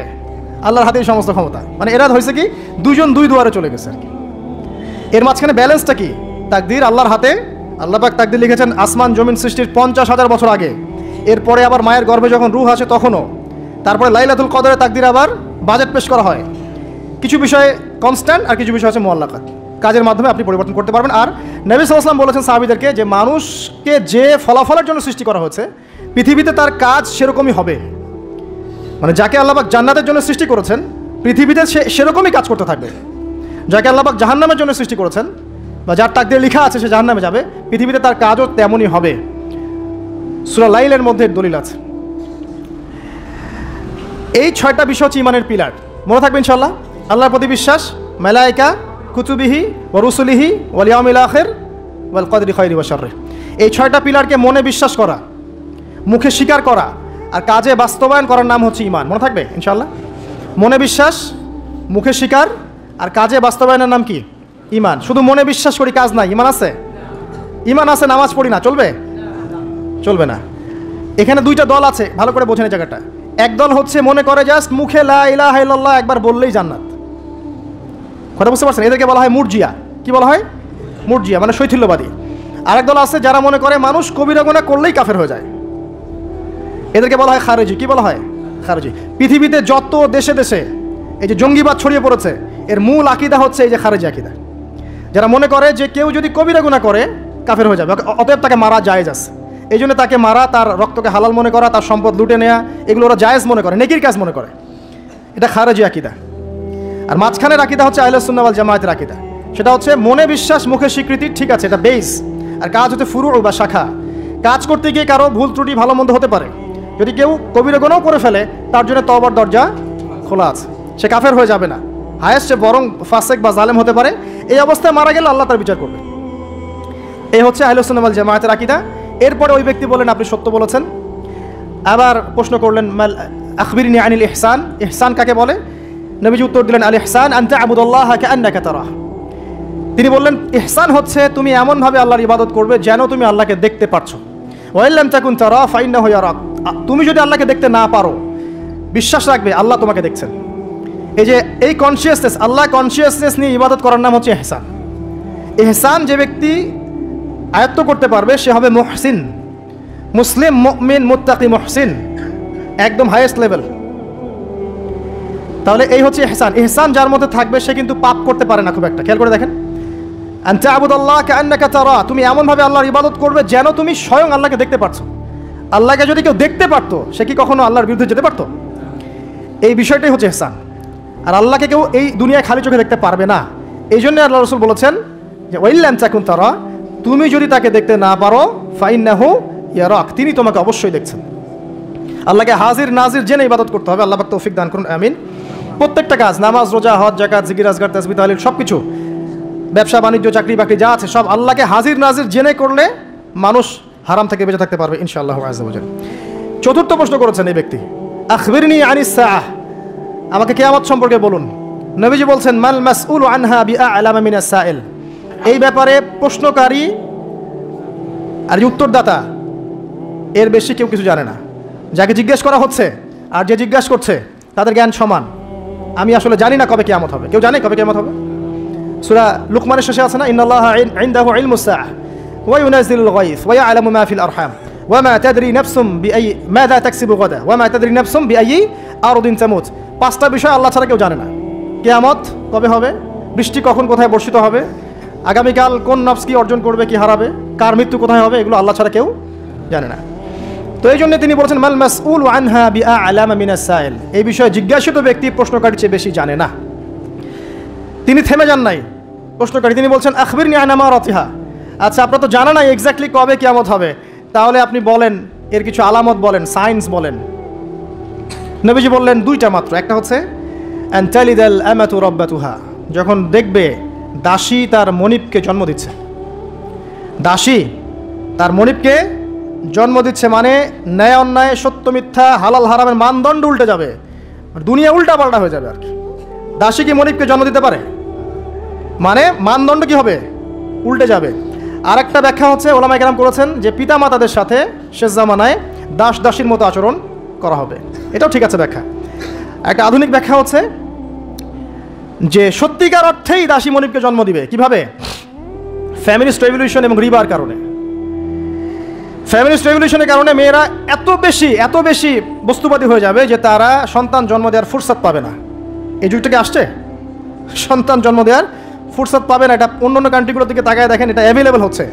আল্লাহর হাতেই সমস্ত ক্ষমতা। মানে এরা হয়েছে কি দুজন দুই দুয়ারে চলে গেছে আর কি। এর মাঝখানে ব্যালেন্সটা কি? তাকদীর আল্লাহর হাতে, আল্লাহ পাক তাকদীর লিখেছেন আসমান জমিন সৃষ্টির 50,000 বছর আগে, এরপরে আবার মায়ের গর্ভে যখন রূহ আসে তখনও, তারপরে লাইলাতুল কদরে তাকদীর আবার বাজেট পেশ করা হয়। কিছু বিষয়ে কনস্ট্যান্ট আর কিছু বিষয় আছে মুআল্লাকাত, কাজের মাধ্যমে আপনি পরিবর্তন করতে পারবেন। আর নবী সাল্লাল্লাহু আলাইহি ওয়াসাল্লাম বলেছেন সাহাবীদেরকে যে মানুষকে যে ফলাফলের জন্য সৃষ্টি করা হয়েছে পৃথিবীতে তার কাজ সেরকমই হবে। মানে যাকে আল্লাহ পাক জান্নাতের জন্য সৃষ্টি করেছেন পৃথিবীতে সে সেরকমই কাজ করতে থাকবে। যাকে আল্লাহ পাক জাহান্নামের জন্য সৃষ্টি করেছেন বা যার তাকদীরে লেখা আছে সে জাহান্নামে যাবে, পৃথিবীতে তার কাজও তেমনই হবে। সূরা লাইলের মধ্যে দলিল আছে। এই 6টা বিষয় হচ্ছে ইমানের পিলার, মনে থাকবে ইনশাআল্লাহ। আল্লাহর প্রতি বিশ্বাস, মালায়েকা, কুতুবিহি ওয়া রুসুলিহি ওয়াল ইয়াউমিল আখির ওয়াল কদরি খায়রি ওয়া শাররি। এই 6টা পিলারকে মনে বিশ্বাস করা, মুখে স্বীকার করা আর কাজে বাস্তবায়ন করার নাম হচ্ছে ঈমান। মনে থাকবে ইনশাআল্লাহ। মনে বিশ্বাস, মুখে স্বীকার আর কাজে বাস্তবায়নের নাম কি? ঈমান। শুধু মনে বিশ্বাস করি, কাজ নাই, ঈমান আছে? ঈমান আছে, নামাজ পড়ি না, চলবে? চলবে না। এখানে 2টা দল আছে, ভালো করে বোঝেন এই জায়গাটা। এক দল হচ্ছে মনে করে জাস্ট মুখে লা ইলাহা ইল্লাল্লাহ একবার বললেই জান্নাত। কথা বুঝতে পারছেন? এদেরকে বলা হয় মুরজিয়া। কি বলা হয়? মুরজিয়া, মানে শৈথিল্যবাদী। আরেক দল আছে যারা মনে করে মানুষ কবিরা গুনাহ করলেই কাফের হয়ে যায়, এদেরকে বলা হয় খারেজি। কি বলা হয়? খারেজি। পৃথিবীতে যত দেশে দেশে এই যে জঙ্গিবাদ ছড়িয়ে পড়েছে এর মূল আকীদা হচ্ছে এই যে খারেজি আকীদা। যারা মনে করে যে কেউ যদি কবিরা গুনাহ করে কাফের হয়ে যাবে, অতএব তাকে মারা জায়েজ আছে, এই জন্য তাকে মারা, তার রক্তকে হালাল মনে করা, তার সম্পদ লুটে নেওয়া, এগুলো ওরা জায়েজ মনে করে, নেকির কাজ মনে করে। এটা খারেজি আকীদা। আর মাঝখানের আকীদা হচ্ছে আহলে সুন্নাহ ওয়াল জামায়াতের আকীদা। সেটা হচ্ছে মনে বিশ্বাস, মুখে স্বীকৃতি, ঠিক আছে, এটা বেস, আর কাজ হচ্ছে ফুরু বা শাখা। কাজ করতে গিয়ে কারো ভুল ত্রুটি ভালো মন্দ হতে পারে, যদি কেউ কবিরা গুনাহ করে ফেলে তার জন্য তওবার দরজা খোলা আছে, সে কাফের হয়ে যাবে না, হায়েস্ট সে বরং ফাসেক বা জালেম হতে পারে। এই অবস্থায় মারা গেলে আল্লাহ তার বিচার করবে। এই হচ্ছে আহলে সুন্নাহ ওয়াল জামায়াতের আকীদা। এরপরে ওই ব্যক্তি বলেন আপনি সত্য বলেছেন। আবার প্রশ্ন করলেন আখবিরনি আনিল ইহসান, ইহসান কাকে বলে? নবীজি উত্তর দিলেন আল ইহসান আন তা'বুদাল্লাহা কাআন্নাকা তারাহ। তিনি বললেন ইহসান হচ্ছে তুমি এমনভাবে আল্লাহর ইবাদত করবে যেন তুমি আল্লাহকে দেখতে পারছো। ওয়া ইল্লাম তাকুন তারাহু ফাইন্নাহু ইয়ারাক। তুমি যদি আল্লাহকে দেখতে না পারো, বিশ্বাস রাখবে আল্লাহ তোমাকে দেখছেন। এই যে এই কনসিয়াসনেস, আল্লাহ কনসিয়াসনেস নিয়ে ইবাদত করার নাম হচ্ছে ইহসান। ইহসান যে ব্যক্তি আয়ত্ত করতে পারবে সে হবে মুহসিন, মুসলিম, মুমিন, মুত্তাকি, মুহসিন, একদম হাইয়েস্ট লেভেল। তাহলে এই হচ্ছে ইহসান। ইহসান যার মধ্যে থাকবে সে কিন্তু পাপ করতে পারে না খুব একটা। খেয়াল করে দেখেন, আন তা'বুদাল্লাহা কাআন্নাকা তারা, তুমি এমনভাবে আল্লাহর ইবাদত করবে যেন তুমি স্বয়ং আল্লাহকে দেখতে পারছো। আল্লাহকে যদি কেউ দেখতে পারতো সে কি কখনো আল্লাহর বিরুদ্ধে যেতে পারতো? এই বিষয়টাই হচ্ছে ইহসান। আর আল্লাহকে কেউ এই দুনিয়ায় খালি চোখে দেখতে পারবে না। এই জন্য আল্লাহ রাসূল বলেছেন যে ওয়া ইল্লাম তাকুন তারা, তুমি যদি তাকে দেখতে না পারো ফাইন্নাহু ইয়ারাক, তিনি তোমাকে অবশ্যই দেখছেন। আল্লাহকে হাজির নাজির জেনে ইবাদত করতে হবে। আল্লাহ পাক তৌফিক দান করুন, আমিন। প্রত্যেকটা কাজ, নামাজ, রোজা, হজ, যাকাত, জিকির, আজকার, তাসবিহ, তাহলিল, সব কিছু, ব্যবসা বাণিজ্য, চাকরি বাকরি যা আছে সব আল্লাহকে হাজির নাজির জেনে করলে মানুষ হারাম থেকে বেঁচে থাকতে পারবে ইনশাআল্লাহ আযজা ওয়া জাল। চতুর্থ প্রশ্ন করেছেন এই ব্যক্তি, আখবিরনি আনিস সাআহ, আমাকে কিয়ামত সম্পর্কে বলুন। নবীজি বলছেন মাল মাসউলু আনহা বিআ'লামা মিনাস সাইল। এই ব্যাপারে প্রশ্নকারী আর উত্তরদাতা এর বেশি কেউ কিছু জানে না। যাকে জিজ্ঞেস করা হচ্ছে আর যে জিজ্ঞাসা করছে তাদের জ্ঞান সমান। আমি আসলে জানি না কবে কিয়ামত হবে। কেউ জানে কবে কিয়ামত হবে? সূরা লুকমানের শেষে আছে না, ইন্নাল্লাহা ইনদাহু ইলমুস সাআহ ওয়া ইউনাজ্জিলুল গায়থ ওয়া ইয়া'লামু মা ফিল আরহাম ওয়া মা তাদরি নাফসুম বিআই মাযা তাকসিবু গাদা ওয়া মা তাদরি নাফসুম বিআই আরদিন তামুত। 5টা বিষয় আল্লাহ ছাড়া কেউ জানে না। কিয়ামত কবে হবে, বৃষ্টি কখন কোথায় বর্ষিত হবে, আগামীকাল কোন নফস কি অর্জন করবে কি হারাবে, কার মৃত্যু কোথায় হবে, এগুলো আল্লাহ ছাড়া কেউ জানে না। তো এই জন্য তিনি বলেছেন মাল মাসউলু আনহা বিআ'লামা মিনাস সাইল, এই বিষয়ে জিজ্ঞাসিত ব্যক্তি প্রশ্নকারীর চেয়ে বেশি জানে না। তিনি থেমে যান নাই প্রশ্নকারী, তিনি বলছেন আখবিরনি আন আমারাতিহা। আচ্ছা, আপনার তো জানা নাই এক্স্যাক্টলি কবে কিয়ামত হবে, তাহলে আপনি বলেন এর কিছু আলামত বলেন, সাইন্স বলেন। নবীজি বললেন 2টা মাত্র। একটা হচ্ছে আন তালিদাল আমাতু রাব্বাতুহা, যখন দেখবে দাসী তার মনিবকে জন্ম দিচ্ছে। দাসী তার মনিবকে জন্ম দিচ্ছে, মানে ন্যায় অন্যায়, সত্য মিথ্যা, হালাল হারামের মানদণ্ড উল্টে যাবে, দুনিয়া উল্টা পাল্টা হয়ে যাবে আর কি। দাসী কি মনিবকে জন্ম দিতে পারে? মানে মানদণ্ড কি হবে? উল্টে যাবে। আর একটা ব্যাখ্যা হচ্ছে ওলামায়ে কেরাম করেছেন যে পিতা মাতাদের সাথে শেষ জামানায় দাস দাসীর মতো আচরণ করা হবে, এটাও ঠিক আছে ব্যাখ্যা। একটা আধুনিক ব্যাখ্যা হচ্ছে যে সত্যিকার অর্থেই দাসী মনিবকে জন্ম দিবে। কিভাবে? ফ্যামিলিস্ট রেভলিউশন এবং রিবার কারণে। ফ্যামিলিস্ট রেভলিউশনের কারণে মেয়েরা এত বেশি বস্তুবাদী হয়ে যাবে যে তারা সন্তান জন্ম দেওয়ার ফুরসত পাবে না। এই যুগটাকে আসছে, সন্তান জন্ম দেওয়ার ফুরসত পাবে না। এটা অন্য কান্ট্রিগুলোর দিকে তাকায় দেখেন, এটা অ্যাভেলেবেল হচ্ছে।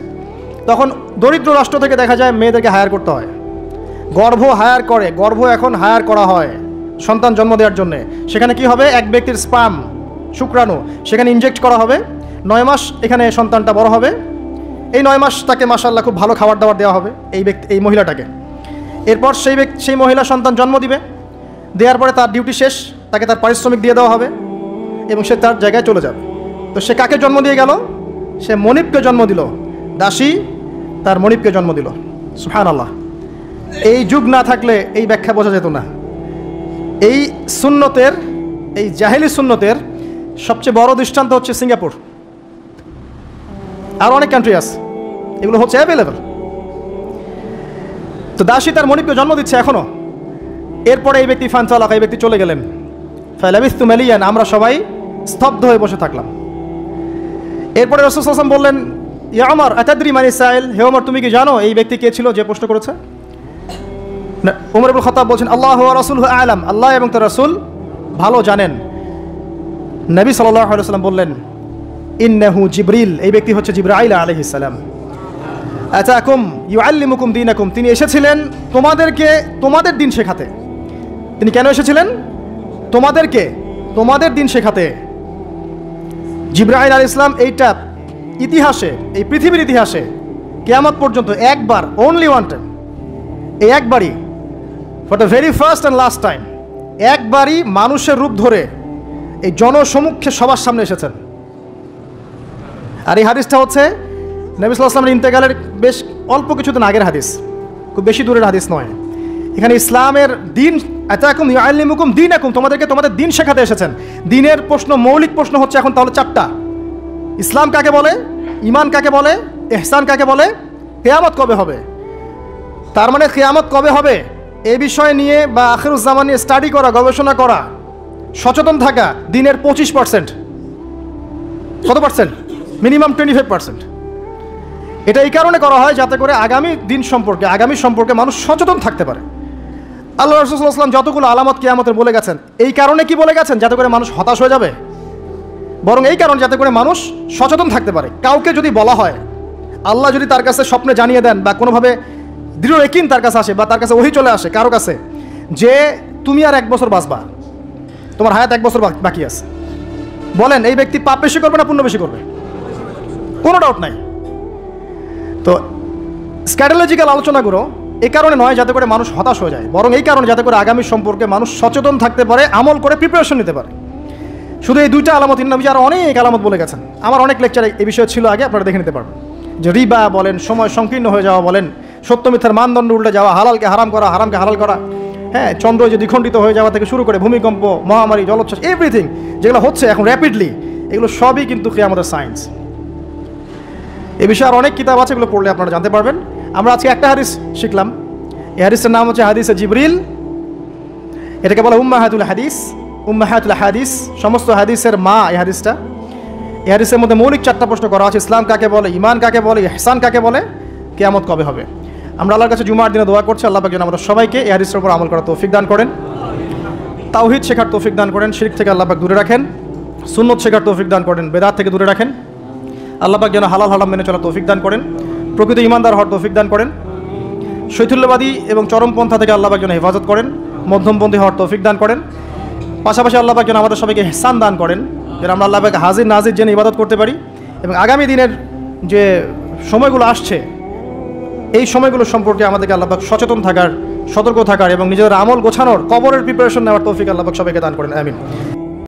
তখন দরিদ্র রাষ্ট্র থেকে দেখা যায় মেয়েদেরকে হায়ার করতে হয়, গর্ভ এখন হায়ার করা হয় সন্তান জন্ম দেওয়ার জন্য। সেখানে কি হবে? এক ব্যক্তির স্পাম, শুক্রাণু সেখানে ইনজেক্ট করা হবে। 9 মাস এখানে সন্তানটা বড় হবে। এই 9 মাস তাকে মাশাআল্লাহ খুব ভালো খাবার দাবার দেওয়া হবে এই মহিলাটাকে। এরপর সেই মহিলা সন্তান জন্ম দিবে, দেওয়ার পরে তার ডিউটি শেষ, তাকে তার পারিশ্রমিক দিয়ে দেওয়া হবে এবং সে তার জায়গায় চলে যাবে। তো সে কাকে জন্ম দিয়ে গেল? সে মনিবকে জন্ম দিল। দাসী তার মনিবকে জন্ম দিল। সুবহানাল্লাহ। এই যুগ না থাকলে এই ব্যাখ্যা বোঝা যেত না। এই সুন্নতের, এই জাহেলি সুন্নতের সবচেয়ে বড় দৃষ্টান্ত হচ্ছে সিঙ্গাপুর। আর অনেক কান্ট্রি আছে, এগুলো হচ্ছে অ্যাভেলেবেল। তো দাসী তার মনিবকে জন্ম দিচ্ছে এখনো। এরপরে এই ব্যক্তি ফানসালাক, এই ব্যক্তি চলে গেলেন। ফালাবিস্তু মালিয়ান, আমরা সবাই স্তব্ধ হয়ে বসে থাকলাম। এরপরে রাসূল সাল্লাল্লাহু আলাইহি ওয়াসাল্লাম বললেন, ইয়া ওমর আতাদরি মানি সাইল, হে ওমর তুমি কি জানো এই ব্যক্তি কে ছিল যে প্রশ্ন করেছে? ওমর ইবনে খাত্তাব বলছেন, আল্লাহু ওয়া রাসূলুহু আ'লাম, আল্লাহ এবং তার রাসূল ভালো জানেন। নবী সাল্লাল্লাহু আলাইহি ওয়াসাল্লাম বললেন, ইন্নাহু জিবরিল, এই ব্যক্তি হচ্ছে জিবরাইল আলাইহিস সালাম। আতাকুম ইউআল্লিমুকুম দীনাকুম, তিনি এসেছিলেন তোমাদের দিন শেখাতে। তিনি কেন এসেছিলেন? তোমাদের দিন শেখাতে। জিবরাইল আলাইহিস সালাম এইটা ইতিহাসে, এই পৃথিবীর ইতিহাসে কিয়ামত পর্যন্ত একবার, অনলি ওয়ান টাইম, এই একবারই, for the very first and last time, একবারই মানুষের রূপ ধরে এই জনসমক্ষে সবার সামনে এসেছেন। আর এই হাদিসটা হচ্ছে নবী সাল্লাল্লাহু আলাইহি ওয়াসাল্লামের ইন্তেকালের বেশ অল্প কিছুদিন আগের হাদিস, খুব বেশি দূরের হাদিস নয়। এখানে ইসলামের দিন, আতাকুম ইউআল্লিমুকুম দীনাকুম, তোমাদেরকে তোমাদের দিন শেখাতে এসেছেন। দিনের প্রশ্ন, মৌলিক প্রশ্ন হচ্ছে এখন তাহলে 4টা। ইসলাম কাকে বলে, ঈমান কাকে বলে, ইহসান কাকে বলে, কিয়ামত কবে হবে। তার মানে কিয়ামত কবে হবে এই বিষয় নিয়ে বা আখিরুজ জামান নিয়ে স্টাডি করা, গবেষণা করা, সচেতন থাকা দিনের 25%। কত পার্সেন্ট? মিনিমাম 25%। এটা এই কারণে করা হয় যাতে করে আগামী সম্পর্কে মানুষ সচেতন থাকতে পারে। আল্লাহ রাসূল সাল্লাল্লাহু আলাইহি ওয়াসাল্লাম যতগুলো আলামত কিয়ামতের বলে গেছেন, এই কারণে কি বলে গেছেন? যাতে করে মানুষ হতাশ হয়ে যাবে, বরং এই কারণে যাতে করে মানুষ সচেতন থাকতে পারে। কাউকে যদি বলা হয়, আল্লাহ যদি তার কাছে স্বপ্নে জানিয়ে দেন বা কোনোভাবে দৃঢ় ইয়াকিন তার কাছে আসে বা তার কাছে ওহী চলে আসে কারো কাছে যে তুমি আর 1 বছর বাঁচবা, তোমার হায়াত 1 বছর বাকি আছে, বলেন এই ব্যক্তি পাপ বেশি করবে না পুণ্য বেশি করবে? কোনো ডাউট নাই। তো স্ক্যাটোলজিক্যাল আলোচনাগুলো এই কারণে নয় যাতে করে মানুষ হতাশ হয়ে যায়, বরং এই কারণে যাতে করে আগামী সম্পর্কে মানুষ সচেতন থাকতে পারে, আমল করে প্রিপারেশন নিতে পারে। শুধু এই 2টা আলামত নবী আরও অনেক আলামত বলে গেছেন। আমার অনেক লেকচার এই বিষয়ে ছিল আগে, আপনারা দেখে নিতে পারবেন। যে রিবা বলেন, সময় সংকীর্ণ হয়ে যাওয়া বলেন, সত্য মিথ্যার মানদণ্ড উল্টে যাওয়া, হালালকে হারাম করা, হারামকে হালাল করা, হ্যাঁ, চন্দ্র যে দ্বিখণ্ডিত হয়ে যাওয়া থেকে শুরু করে ভূমিকম্প, মহামারী, জলোচ্ছ্বাস, এভরিথিং যেগুলো হচ্ছে এখন র্যাপিডলি, এগুলো সবই কিন্তু কিয়ামতের সায়েন্স। এ বিষয়ে আর অনেক কিতাব আছে, এগুলো পড়লে আপনারা জানতে পারবেন। আমরা আজকে একটা হাদিস শিখলাম। এই হাদিসের নাম হচ্ছে হাদিসে জিবরিল। এটাকে বলা উম্মাহাতুল হাদিস, সমস্ত হাদিসের মা এই হাদিসটা। এই হাদিসের মধ্যে মৌলিক 4টা প্রশ্ন করা আছে। ইসলাম কাকে বলে, ঈমান কাকে বলে, ইহসান কাকে বলে, কিয়ামত কবে হবে। আমরা আল্লাহর কাছে জুমার দিনে দোয়া করছি, আল্লাহ পাক যেন আমাদের সবাইকে এই হাদিসের উপর আমল করার তৌফিক দান করেন, তাওহীদ শেখার তৌফিক দান করেন, শিরক থেকে আল্লাহ পাক দূরে রাখেন, সুন্নত শেখার তৌফিক দান করেন, বেদাত থেকে দূরে রাখেন। আল্লাহ পাক যেন হালাল হারাম মেনে চলার তৌফিক দান করেন, প্রকৃত ঈমানদার হওয়ার তৌফিক দান করেন, শৈথুল্যবাদী এবং চরমপন্থা থেকে আল্লাহ পাক যেন হেফাজত করেন, মধ্যমপন্থী হওয়ার তৌফিক দান করেন। পাশাপাশি আল্লাহ পাক যেন আমাদের সবাইকে ইহসান দান করেন, যেন আমরা আল্লাহ পাকে হাজির নাজির যেন ইবাদত করতে পারি এবং আগামী দিনের যে সময়গুলো আসছে এই সময়গুলো সম্পর্কে আমাদেরকে আল্লাহ পাক সচেতন থাকার, সতর্ক থাকার এবং নিজেদের আমল গোছানোর, কবরের প্রিপারেশন নেওয়ার তৌফিক আল্লাহ পাক সবাইকে দান করেন। আমিন।